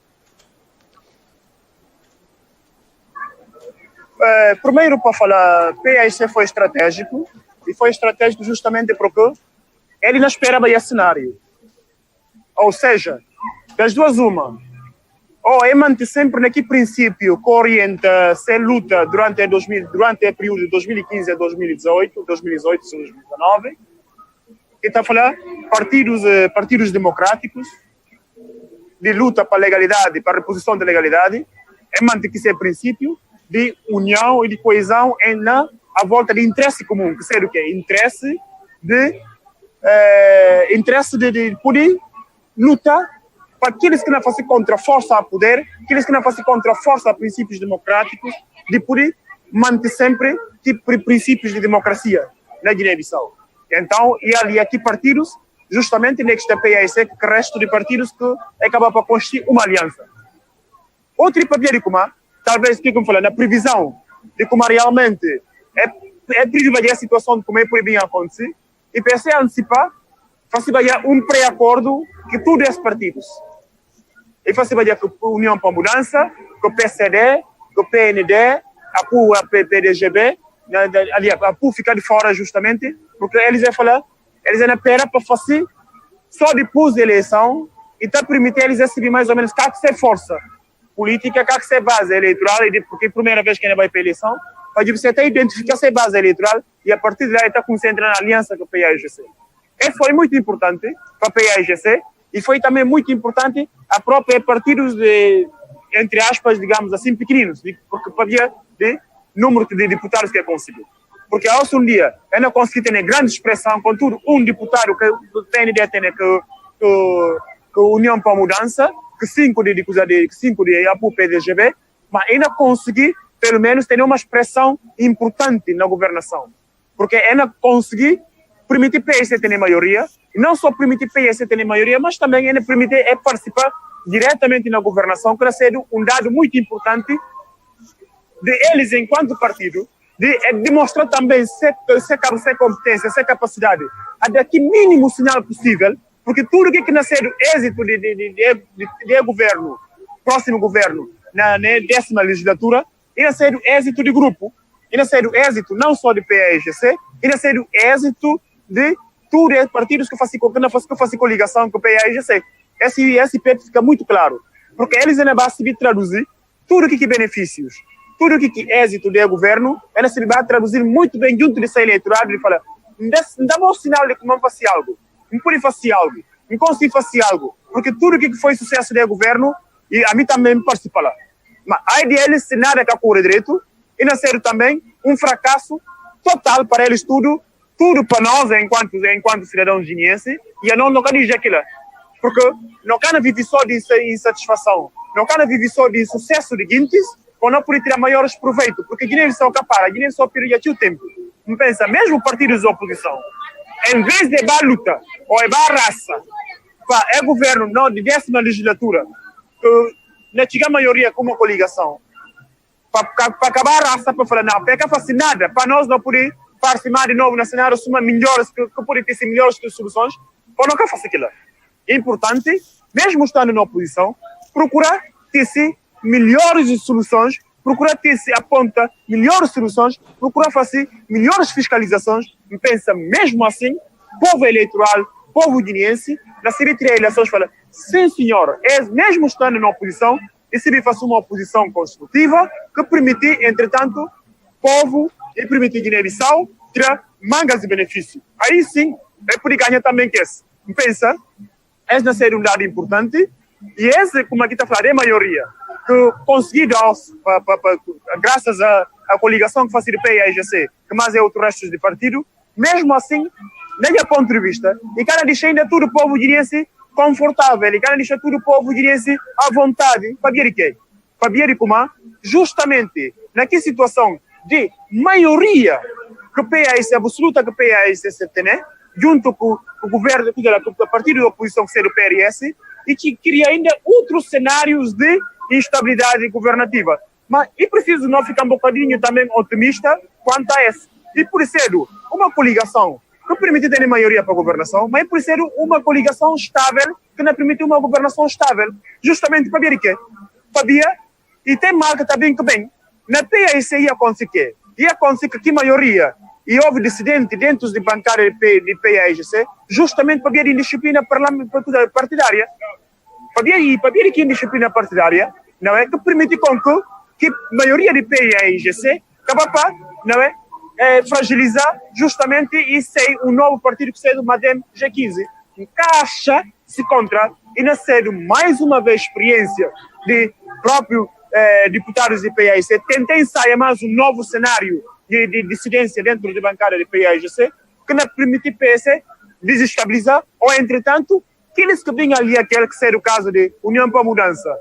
Primeiro, para falar, PAIGC foi estratégico, e foi estratégico justamente porque ele não esperava esse cenário. Ou seja, das duas uma, ou é manter sempre naquele princípio que orienta essa luta durante o período de 2015 a 2018, 2019, que está a falar partidos democráticos de luta para a legalidade, para a reposição da legalidade, é manter que esse princípio de união e de coesão à volta de interesse comum, que seja o quê? Interesse de poder lutar para aqueles que não fazem contra a força a poder, aqueles que não fazem contra a força a princípios democráticos, de poder manter sempre princípios de democracia na Guiné-Bissau. Então, e ali aqui partidos, justamente neste PAIGC, que o resto de partidos que acabam para construir uma aliança. Outro papel de como, talvez, que como falar, na previsão de como realmente é prever a situação de como é por bem acontecer, e pensei antecipar, fazer pré-acordo que todos esses partidos. E fazer com a União para a Mudança, com o PCD, com o PND, a PDGB, a PU ficar de fora justamente, porque eles vão falar, eles vão esperar para fazer só depois da eleição e está permitir eles receber mais ou menos que ser força política, que ser base eleitoral, porque é a primeira vez que ele vai para a eleição, para você até identificar essa base eleitoral e a partir de lá ele está concentrando na aliança com o PAIGC. E foi muito importante para o PAIGC e foi também muito importante a própria partidos de, entre aspas, digamos assim, pequeninos, porque havia de número de deputados que conseguiu. Porque ao dia, eu não consegui ter grande expressão, contudo, deputado que o PND tem que a União para a Mudança, que 5 de APU PDGB, mas ainda consegui, pelo menos, ter uma expressão importante na governação. Porque ainda consegui permitir o PAIGC ter maioria, e não só permitir o PAIGC ter maioria, mas também ainda permitir participar diretamente na governação, que é um dado muito importante de eles, enquanto partido, de demonstrar também ser competência, ser capacidade, a dar que mínimo sinal possível, porque tudo que nascer do êxito de governo, próximo governo, na 10ª legislatura, ia ser do êxito de grupo. ainda ser o êxito não só do PAIGC, ainda ser o êxito de todos os partidos que fazem coligação com o PAIGC. Esse ponto fica muito claro, porque eles ainda vão se traduzir tudo que benefícios, tudo que êxito do governo, eles se vai traduzir muito bem junto desse eleitorado e falar, não dá um sinal de que não fazer algo, não pode fazer algo, não consigo fazer algo, porque tudo que foi sucesso do governo, e a mim também participa lá. Mas aí deles, se nada que ocorre direito, e não ser também um fracasso total para eles tudo para nós, enquanto cidadãos guineenses, e não quero dizer aquilo. Porque não quero viver só de insatisfação, não quero viver só de sucesso de Guintes, ou não por tirar maiores proveitos, porque Guiné só capara, Guiné só perde o tempo. Não pensa, mesmo partidos da oposição, em vez de levar luta, ou levar raça, para o governo não, de 10ª legislatura, não tinha maioria como coligação, para acabar a raça, para falar, não, para fazer nada, para nós não poder participar de novo na cenário, melhores, que podem ter melhores soluções, para não fazer aquilo. É importante, mesmo estando na oposição, procurar ter melhores soluções, procurar ter aponta melhores soluções, procurar fazer melhores fiscalizações. E pensa, mesmo assim, povo eleitoral, povo guineense, na série de eleições, fala, sim senhor, mesmo estando na oposição, decide fazer uma oposição construtiva que permite, entretanto, povo e permite Guiné-Bissau tirar mangas de benefício. Aí sim, é por ganhar também que esse. Pensa, esse não seria um dado importante, e esse, como aqui está falando, é a maioria, que conseguiu, graças à coligação que faz do PAIGC, que mais é outro resto de partido, mesmo assim, desde o ponto de vista, e cada deixa ainda todo o povo guineense confortável, e cada deixa todo o povo guineense à vontade, para ver quê? Para ver como, justamente, naquela situação de maioria que o PAIGC, absoluta que o PAIGC tem, junto com o governo, com o partido de oposição que é do PRS, e que cria ainda outros cenários de instabilidade governativa. Mas é preciso não ficar um bocadinho também otimista quanto a esse. E por ser uma coligação que permite ter maioria para a governação, mas por ser uma coligação estável que não permite uma governação estável, justamente para ver o quê? Para ver, e tem marca também que bem, na PAIC ia acontecer que a maioria, e houve dissidente dentro de bancária de PAIGC, justamente para ver a indisciplina partidária. Para ver que a indisciplina partidária, não é, que permite com que a maioria de PAIGC acaba para, não é, fragilizar justamente e ser um novo partido que sai do MADEM G15. Encaixa-se contra e nascer mais uma vez experiência de próprio deputados de PAIGC, tentem ensaiar mais um novo cenário de dissidência dentro da bancada de PAIGC, que não permite o PS desestabilizar, ou entretanto, aqueles que vinham ali, aquele que seria o caso de União para a Mudança,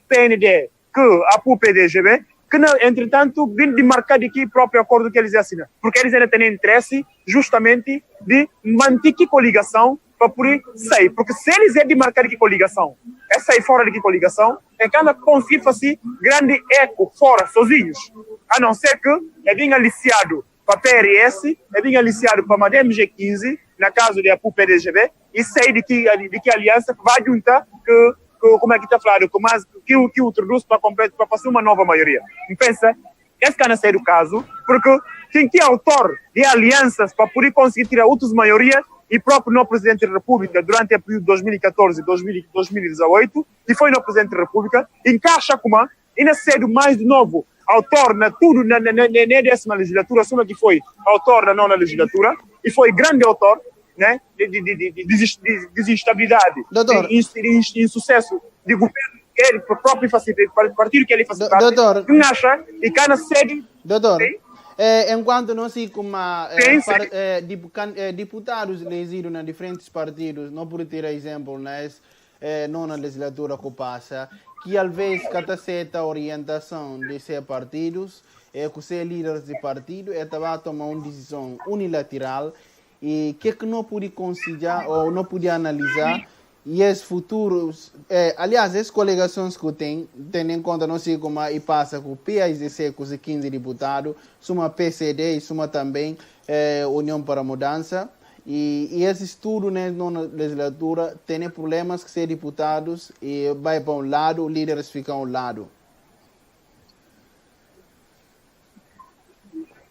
PND, que a PDGB, que não, entretanto, vêm de marcar aqui o próprio acordo que eles assinam, porque eles ainda têm interesse justamente de manter que coligação para poder sair, porque se eles é de marcar que coligação, é sair fora de que coligação, é que anda conseguir fazer grande eco fora, sozinhos, a não ser que é bem aliciado para PRS, é bem aliciado para Madem G15, na caso de APU PDGB, e sair de que aliança vai juntar que como é que está falando, que o introduz para fazer uma nova maioria. E pensa, esse cara não é o caso, porque quem é autor de alianças para poder conseguir tirar outras maiorias, e próprio no Presidente da República, durante o período de 2014 e 2018, e foi no Presidente da República, encaixa como, e não ser mais de novo, autor na tudo, na 10ª legislatura, assume que foi autor na 9ª legislatura, e foi grande autor, né, de desestabilidade, de insucesso de governo que ele próprio partido que ele faz parte, que acha e que na sede. Doutor, enquanto nós como deputados elegidos em diferentes partidos, não por ter exemplo na legislatura que passa, que às vezes cada certa orientação de ser partidos, que ser líderes de partido, vai tomar uma decisão unilateral e que não pude considerar ou não pude analisar e esses futuros, aliás, essas coligações que tem, tendo em conta, não sei como e passa com o PAIGC, com os 15 deputados, suma PCD e suma também União para a Mudança, e esses tudo na legislatura tem problemas que ser deputados e vai para um lado, líderes ficam ao lado.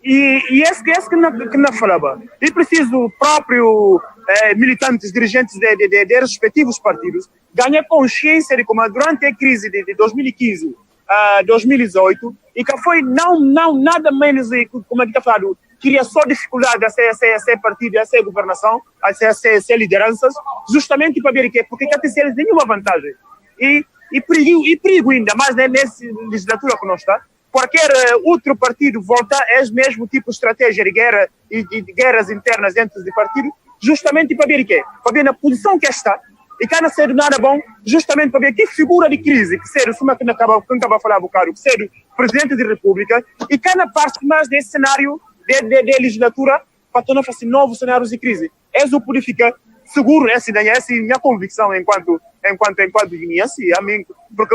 E esse que não falava. E preciso próprio militantes, dirigentes de respectivos partidos ganhar consciência de como durante a crise de 2015 a 2018 e que foi não nada menos como é que está falando, cria só dificuldade a ser partido, a ser governação, a ser lideranças, justamente para ver que porque não tem nenhuma vantagem. E perigo ainda mais nessa legislatura que nós está. Qualquer outro partido volta a esse mesmo tipo de estratégia de guerra e de guerras internas dentro do partido, justamente para ver quê? Para ver na posição que está e que não ser nada bom, justamente para ver que figura de crise, que ser o que acaba de falar um bocado, que ser o presidente da República e que não parte mais desse cenário de legislatura para tornar assim novos cenários de crise. Isso purifica seguro, essa é a minha convicção enquanto guineense, porque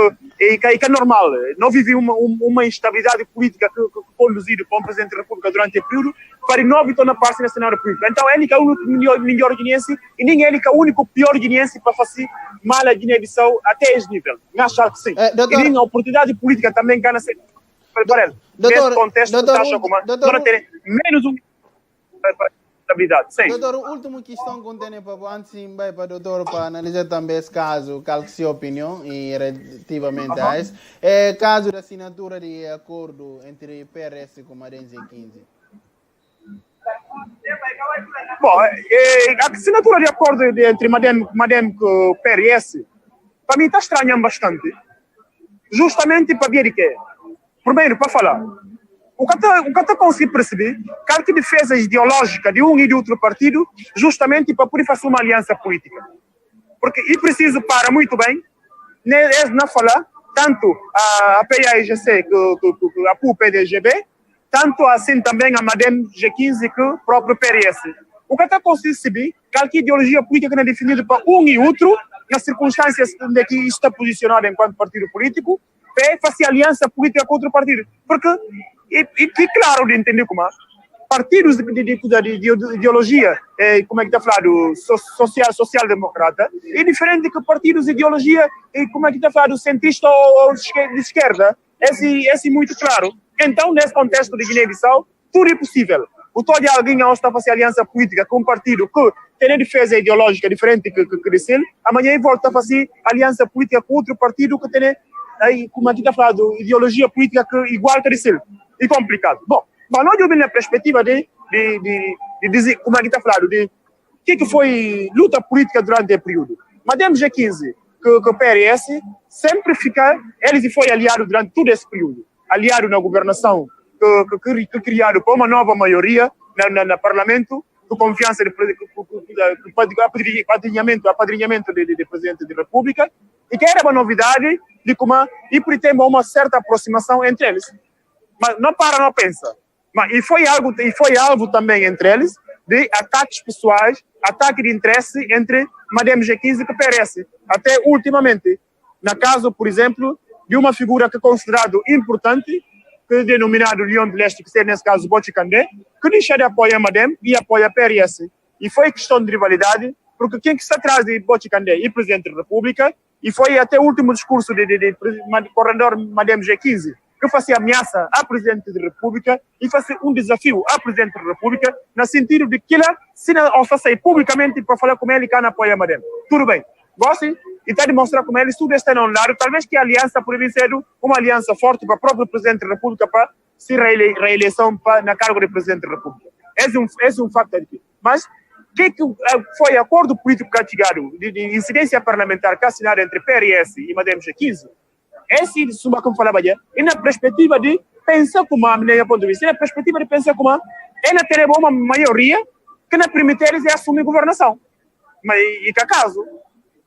é normal, não vivi uma instabilidade política que conduzido para um presidente da República durante o período, para não tornar parte nesse cenário político. Então ele é o único melhor guineense e nem ele é o único pior guineense para fazer mal a Guiné-Bissau até esse nível. Eu acho que sim. E nem a oportunidade política também ganha ser para ele. Nesse contexto, acho que não ter menos estabilidade. Sim. Doutor, a última questão que tem para antes de ir para o doutor para analisar também esse caso, qual é a sua opinião e relativamente a isso, é o caso da assinatura de acordo entre PRS com Madem G15. Bom, a assinatura de acordo entre Madem e o PRS, para mim está estranhando bastante. Justamente para ver que, primeiro, para falar, o que eu consigo perceber é que defesa ideológica de um e de outro partido, justamente para poder fazer uma aliança política. Porque é preciso para muito bem, não falar, tanto a PAIGC que a PUPDGB, tanto assim também a Madem G15 que o próprio PRS. O que eu consigo perceber é que a ideologia política não é definida para um e outro, nas circunstâncias em que está posicionado enquanto partido político, para fazer aliança política com outro partido. Porque e claro de entender como partidos de ideologia, como é que está falando, social-democrata, é diferente que partidos de ideologia, como é que está falando, centrista ou de esquerda. Esse é muito claro. Então, nesse contexto de Guiné-Bissau, tudo é possível. O todo de alguém que está fazendo aliança política com um partido que tem defesa ideológica diferente que ele, amanhã volta a fazer aliança política com outro partido que tem, como aqui está falando, ideologia política que igual que ele. É complicado. Bom, mas nós vemos na perspectiva de dizer, como aqui está falando, de que foi luta política durante o período. Madem G15, que o PRS sempre fica, eles foi aliado durante todo esse período. Aliado na governação, que criaram para uma nova maioria no Parlamento, de confiança de apadrinhamento do Presidente da República, e que era uma novidade de como e tem uma certa aproximação entre eles. Mas não pensa. Mas e foi algo também entre eles de ataques pessoais, ataque de interesse entre Madem G15 e o PRS. Até ultimamente, na caso, por exemplo, de uma figura que é considerado importante, que é denominado Leão de Leste, que seria nesse caso Bochi Kandé, que deixa de apoiar Madem e apoia PRS. E foi questão de rivalidade, porque quem que está atrás de Bochi Kandé é o Presidente da República, e foi até o último discurso de corredor Madem G15, que fazia ameaça ao Presidente da República e fazia um desafio ao Presidente da República, no sentido de que ele, se não sair publicamente para falar com ele, que não apoia Madem. Tudo bem. Gosta? E está a demonstrar com ele, tudo está no lado, talvez que a aliança por vir ser uma aliança forte para o próprio Presidente da República para se reeleição na cargo de Presidente da República. Esse é um fato aqui. Mas o que foi o acordo político que chegado de incidência parlamentar que assinado entre PRS e Madem G15? Esse suma como falava já, e na perspectiva de pensar como a minha ponto de vista, na perspectiva de pensar como ela teria uma maioria que não permite eles assumir governação. Mas e que acaso?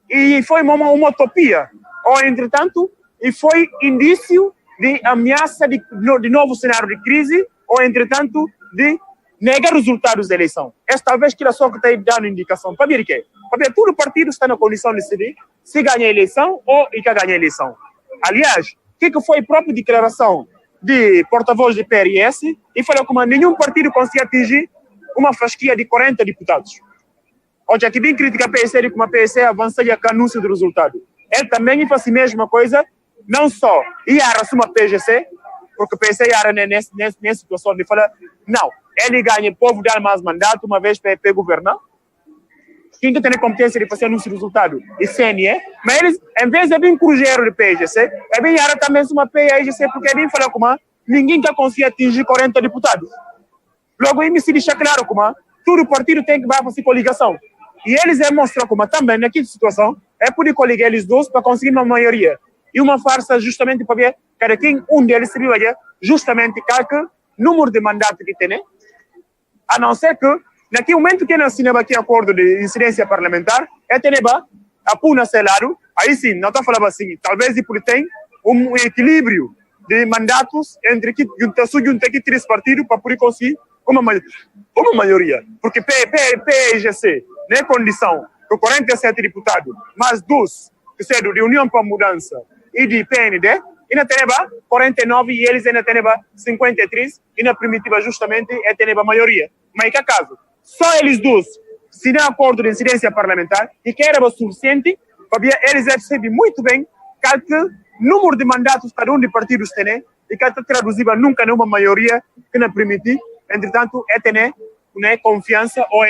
E foi uma utopia. Ou, entretanto, e foi indício de ameaça de novo cenário de crise, ou, entretanto, de negar os resultados da eleição. Esta talvez que só que está dando indicação. Para ver o quê? Para ver todo o partido está na condição de decidir se ganha a eleição ou e que ganha a eleição. Aliás, o que foi a própria declaração de porta-voz do PRS e falou como nenhum partido consegue atingir uma fasquia de 40 deputados. Hoje aqui bem critica a PSC como a PSC avança e a anúncio do resultado. Ele também faz a mesma coisa, não só ia assumir a PGC, porque pensei era nessa situação de falar, não, ele ganha, o povo dá mais mandato uma vez para governar. Quem tem a competência de fazer anúncio de resultado? E CNE, mas eles, em vez de vir cruzeiro de PGC, é bem era também uma PGC, porque nem falar como ninguém quer conseguir atingir 40 deputados. Logo aí me se deixa claro como todo partido tem que vai fazer coligação. E eles demonstram como também naquela situação é poder coligar eles dois para conseguir uma maioria. E uma farsa justamente para ver cada quem deles se viu justamente calca número de mandato que tem, a não ser que naquele momento que nós assinamos aqui acordo de incidência parlamentar, é ter a puna selado, aí sim, não está falando assim, talvez ele tem um equilíbrio de mandatos entre que junta aqui três partidos para poder conseguir uma maioria. Porque PGC, na condição que 47 deputados, mais 2 que são de União para a Mudança e de PND, ainda tem 49 e eles ainda têm 53, e na primitiva justamente é ter a maioria. Mas que acaso? Só eles dois se dão acordo de incidência parlamentar e que era suficiente para eles perceberem muito bem que número de mandatos cada de partidos tem e que está traduzível nunca numa maioria que não permite, entretanto, é ter confiança ou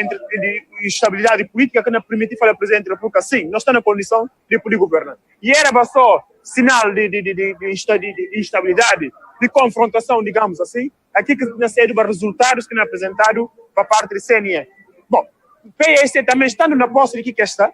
estabilidade política que não permite falar presidente da República. Sim, nós estamos na condição de poder governar. E era só sinal de instabilidade, de confrontação, digamos assim, aqui que não saiu para resultados que não apresentado para parte do CNE. Bom, o PS também estando na posse de que está,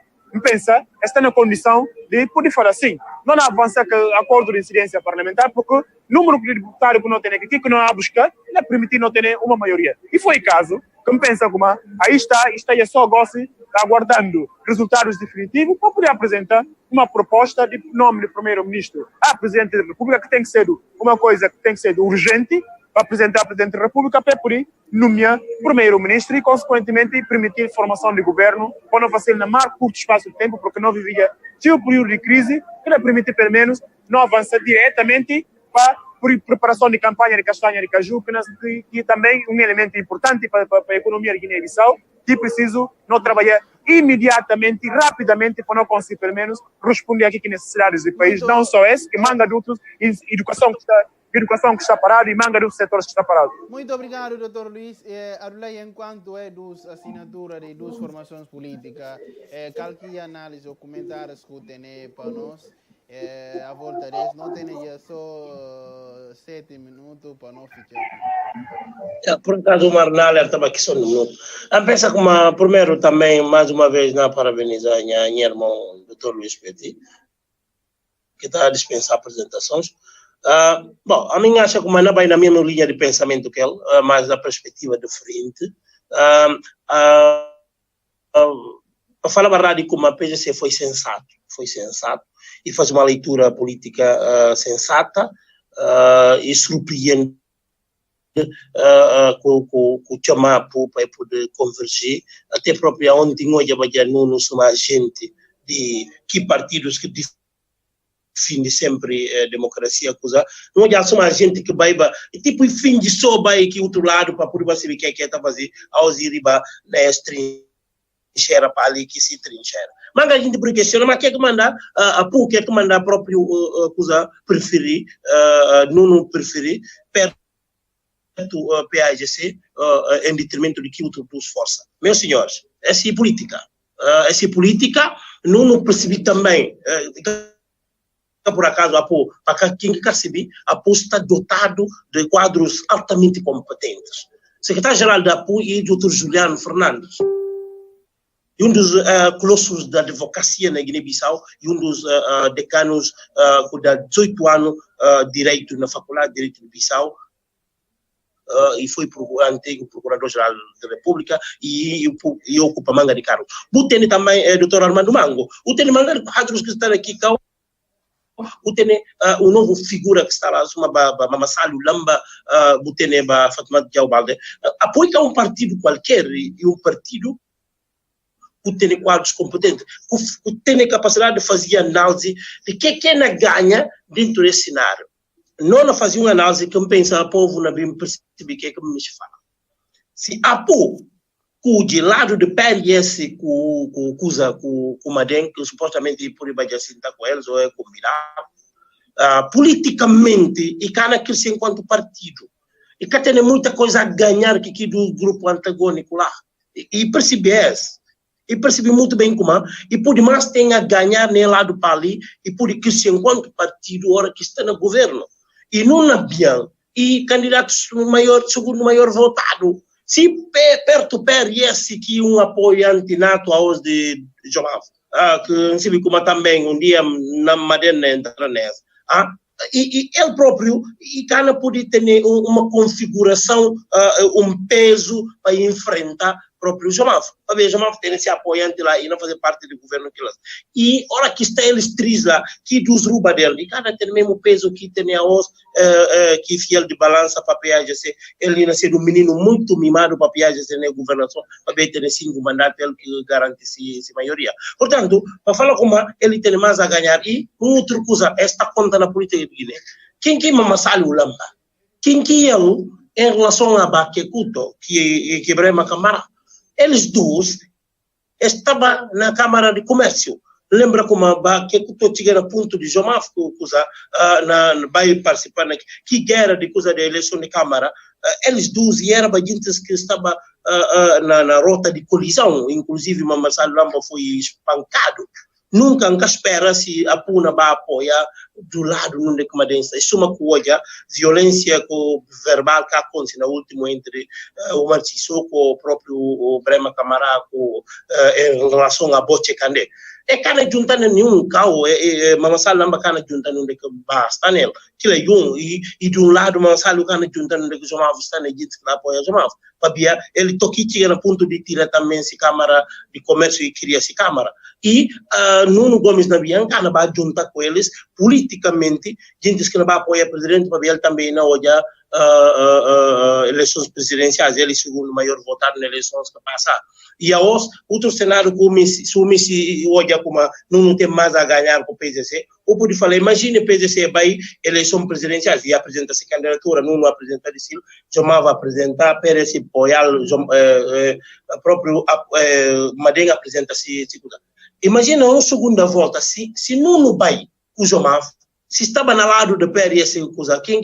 está na condição de poder falar assim, não avançar com o acordo de incidência parlamentar, porque o número de deputados que não tem aqui, que não há buscar, não permitir não ter uma maioria. E foi o caso, que me pensa como, aí está só gosto, aguardando resultados definitivos para poder apresentar uma proposta de nome do primeiro-ministro à Presidente da República, que tem que ser uma coisa que tem que ser urgente, para apresentar ao Presidente da República para poder nomear primeiro-ministro e, consequentemente, permitir formação de governo para não fazer na mais curto espaço de tempo, porque não vivia um período de crise que não permite, pelo menos, não avançar diretamente para a preparação de campanha de castanha de caju, que também é um elemento importante para a economia de Guiné-Bissau, que preciso não trabalhar imediatamente, rapidamente, para não conseguir, pelo menos, responder aqui que necessidades do país, não só esse, que manga de outros, educação que está parada e manga de outros setores que está parado. Muito obrigado, Dr. Luiz. Arulei, enquanto dos assinatura de duas formações políticas, qualquer análise ou comentários que tem para nós, a volta disso, não tem só 7 minutos para não ficar. Por acaso, o Marnal estava aqui só um minuto. Eu penso que, primeiro, também, mais uma vez, parabenizar minha irmão, Dr. Luiz Petit, que está a dispensar apresentações. Bom, a mim acha que não vai na mesma linha de pensamento que ele, mas da perspectiva diferente. Para falar a verdade, como a PGC foi sensato e faz uma leitura política sensata e surpreende com o chamapo para poder convergir, até própria ontem hoje não suma gente de que partidos que fim de sempre democracia acusar não é só uma gente que vai tipo fim de só vai que outro lado para poder saber que é tá fazer aos iriba na trincheira para ali que se trincheira mas a gente questiona mas quer que mandar a PUC quer que mandar próprio acusar preferir não preferir perto PAGC em detrimento de que outro força meus senhores essa é política não percebi também por acaso, para quem quer saber, a PUC está dotado de quadros altamente competentes. Secretário-Geral da PUC é o Dr. Juliano Fernandes, um dos colossos da advocacia na Guiné-Bissau e um dos decanos que dá 18 anos direito na Faculdade de Direito de Bissau, e foi antigo Procurador-Geral da República e ocupa manga de cargo. O tem também é Dr. Armando Mango. O tem manga de quadros que estão aqui, o novo figura que está lá, uma Massalho Lamba, Buteneba, Fatma Diaubalde, apoia um partido qualquer e um partido que tem quadros competentes, que tem capacidade de fazer análise de que ganha dentro desse cenário. Não fazer uma análise que pensa o povo não bem perceber que me fala. Se há pouco de lado de PLS com Madem, que supostamente por ir para com eles ou é combinado, politicamente, e cá crescer enquanto partido. E cá tem muita coisa a ganhar que do grupo antagônico lá. E percebi isso. E percebi muito bem como e pode mais tem a ganhar no lado para ali e pode crescer enquanto partido hora que está no governo. E não na Bian, e candidatos segundo maior votado. Se perto esse que apoiante nato aos de João, que não sei como também dia na Madena entra nessa. E ele próprio e cada pode ter uma configuração, peso para enfrentar próprio João. Para ver João tem esse apoiante lá e não fazer parte do governo que lá. E ora que está eles três lá, que dos ruba dele, e cada tem o mesmo peso que tem a os que fiel de balança para PAGC, ele nasceu um menino muito mimado para PAGC na governação, para ver ter 5 mandatos ele que garante essa maioria. Portanto, para falar como ele tem mais a ganhar e outra coisa, esta conta na política de Guiné. Quem que mamassalo lamba? Quem que ele em relação a Baquecuto, que Brema Câmara, eles dois estavam na Câmara de Comércio. Lembra como a Baquecuto tinha a ponto de Jomaf, vai participar que era de coisa de eleição de Câmara. Eles dois eram bagintes que estavam na rota de colisão, inclusive Mamassalo Lamba foi espancado. Nunca espera se a Puna vai apoiar do lado não de comadência. Isso é uma coisa, violência verbal que acontece no último entre o Marciso com o próprio Brema Camará em relação a Boche Candé. É cana juntando nenhum carro, Mamassalo Lamba cana juntando onde que basta nele. Que é e de um lado Mamassalo cana juntando onde que João está na gente que apoia João. Fabia, ele toque tinha no ponto de tirar também essa Câmara de Comércio e queria essa Câmara. E Nuno Gomes na Bianca não vai juntar com eles politicamente, gente que não vai apoiar o presidente, para ele também não olhar eleições presidenciais, ele segundo maior votado nas eleições que passar. E a outro cenário como se olha como não tem mais a ganhar com o PSC, ou pode falar, imagine o PSC vai eleições presidenciais e apresenta-se candidatura, não apresenta de si, Jomar vai apresentar, Pérez apoiar, próprio Madenga apresenta-se. Imagina uma segunda volta, se não vai o Jomar, se estava no lado do PRS, quem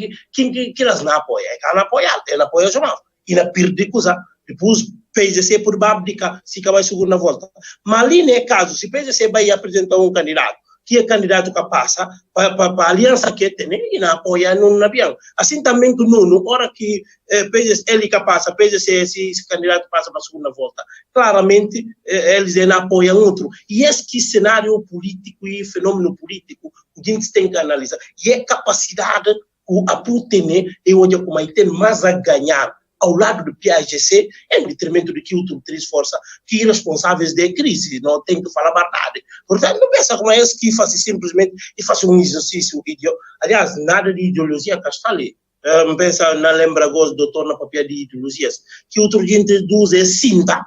não apoia? Quem não apoia, ele apoia o Jomar. E não perde coisa. Depois, o PSC por abdicar, se vai segunda volta. Mas ali, no caso, se o PSC vai apresentar um candidato, que é candidato que passa, para a aliança que tem, e não apoia no avião. Assim também que Nuno, hora que ele que passa, PSC, esse candidato passa para a segunda volta, claramente eles não apoiam outro. E esse cenário político e fenômeno político, a gente tem que analisar. E é capacidade que a Putin e hoje como ele tem mais a ganhar ao lado do PAGC, em detrimento de que outras três forças que responsáveis da crise, não tem que falar a verdade. Portanto, não pensa como é esse que faz simplesmente e faz um exercício idiota. Aliás, nada de ideologia que está ali. Não pensa, não lembra agora, doutor, na papel de ideologias, que outro gente dos é cinta,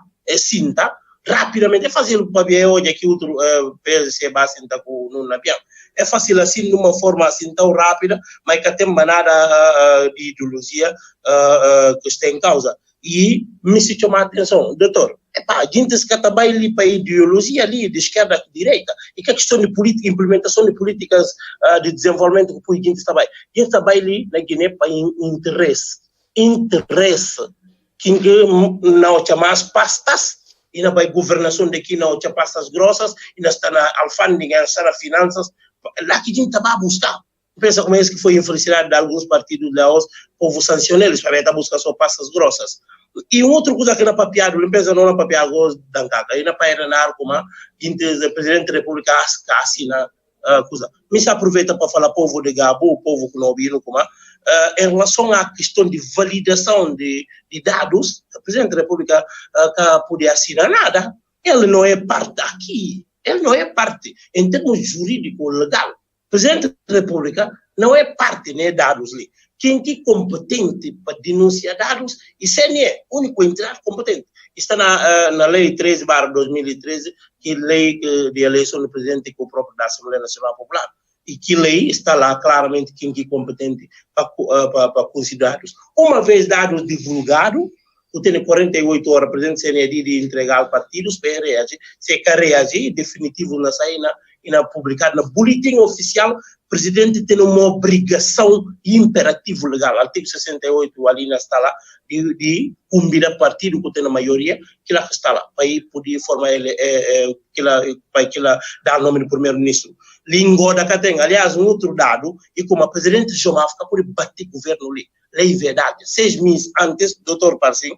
rapidamente, é fácil o papel hoje que outro PAGC vai sentar com no avião. É fácil assim, de uma forma assim tão rápida, mas que tem nada de ideologia que está em causa. E me se chama a atenção, doutor, a gente que está ali para a ideologia ali, de esquerda e direita, e que a questão de política, implementação de políticas de desenvolvimento que a gente está ali. A gente está ali na Guiné para interesse. Que não chama as pastas, e não vai governação daqui, não chama pastas grossas, e não está na alfândega, está na finanças, lá que a gente estava a buscar. Pensa como é que foi infelicidade de alguns partidos de Laos, o povo sancionou eles para buscar só passas grossas. E outra coisa que não papiado, não pensa não papiado da caca, e não para na como o presidente da República assina coisa. Me se aproveita para falar povo de Gabo, o povo que não ouviram como em relação à questão de validação de dados, o presidente da República podia assinar nada. Ele não é parte aqui. Ele não é parte, em termos jurídico legal. O presidente da República não é parte, né, dados ali. Quem é competente para denunciar dados, isso é o único entidade competente. Está na Lei 13/2013, que é lei de eleição do presidente com o próprio da Assembleia Nacional Popular. E que lei está lá claramente quem é competente para considerar dados. Uma vez dados divulgados, tem 48 horas, o presidente CND de entregar ao partido, para reagir. Se quer reagir, definitivo na saída e na publicado no boletim oficial, o presidente tem uma obrigação imperativo legal, artigo 68, ali está lá, de combinar partido que tem a maioria, que lá está lá, para poder formar ele, para que lá dar o nome do primeiro-ministro. Língua da tem, aliás, um outro dado, e como a presidente João África pode bater governo ali, lei verdade, 6 meses antes, doutor Parsim,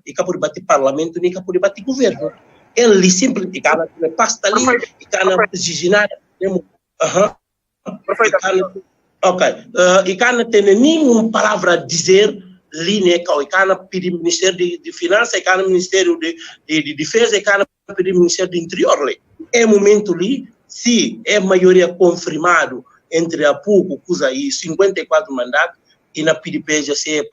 e que pode bater parlamento, nem que pode bater governo. Ele simplesmente, pasta ali, e cana giginar, ok, e cana tem nenhuma palavra a dizer, linha, e cana pedir Ministério de Finanças, e cana Ministério de Defesa, e cana pedir Ministério do Interior, ali. É momento ali, se é maioria confirmado entre a PUC, CUSA e 54 mandatos, e na PDP se o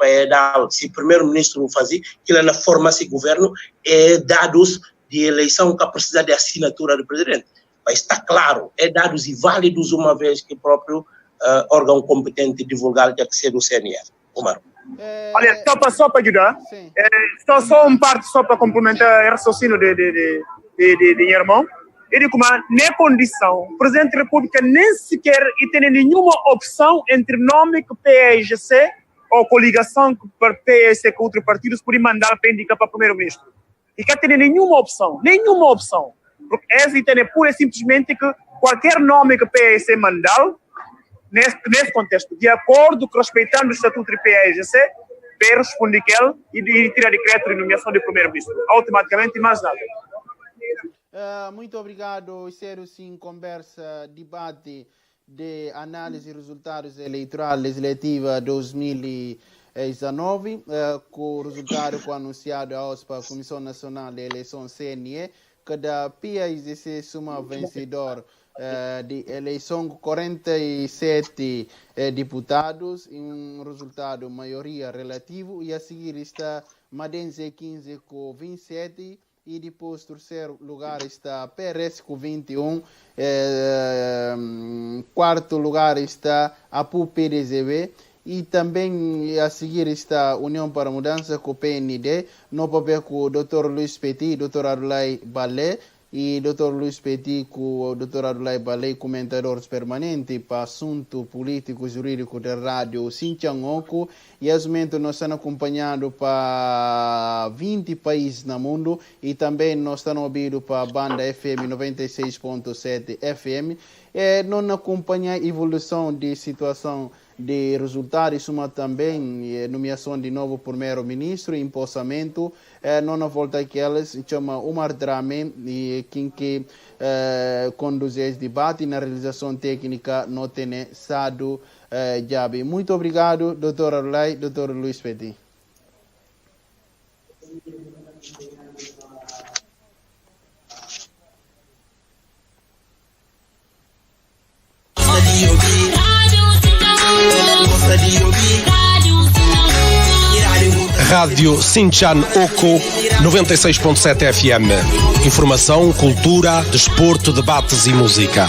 primeiro-ministro fazer, que lá na formação de governo, é dados de eleição que precisa de assinatura do presidente. Mas está claro, é dados e válidos uma vez que o próprio órgão competente divulgar que ser do CNF. Omar. Olha, só para ajudar, só uma parte só para complementar o raciocínio de irmão. Ele como na condição, o presidente da República nem sequer tem nenhuma opção entre nome que PAGC ou coligação para PSC com outros partidos por mandar para indicar para o primeiro-ministro. E que tem nenhuma opção. Porque essa tem pura e simplesmente que qualquer nome que PSC mandar, nesse contexto, de acordo com respeitando o estatuto de PAGC, vai responder que ele e tirar decreto de nomeação do primeiro-ministro. Automaticamente, mais nada. Muito obrigado. Sério, sim, conversa, debate de análise de resultados eleitorais legislativa 2019, com o resultado anunciado para a Comissão Nacional de Eleições CNE, que da PAGC suma vencedor de eleição com 47 deputados e um resultado maioria relativo, e a seguir está Madense 15 com 27. E depois, terceiro lugar está PRS com 21. Quarto lugar está APU-PDZB. E também a seguir está União para a Mudança com PND. No papel com o Dr. Luís Petit, Dr. Adulay Balé. E Dr. Luís Petit com o Dr. Adulay Balé, comentadores permanentes para assunto político e jurídico da rádio Sinchangoku. E esse momento nós estamos acompanhando para 20 países no mundo, e também nós estamos ouvindo para a banda FM 96.7 FM. Não acompanha a evolução de situação de resultados, mas também nomeação de novo primeiro-ministro, empossamento, não volta aquelas, chama Omar Drame, e quem que conduz esse debate na realização técnica não tem Sado Jabi. Muito obrigado, Dr. Adulay, Dr. Luís Petit. Rádio Sinchan Oko 96.7 FM. Informação, cultura, desporto, debates e música.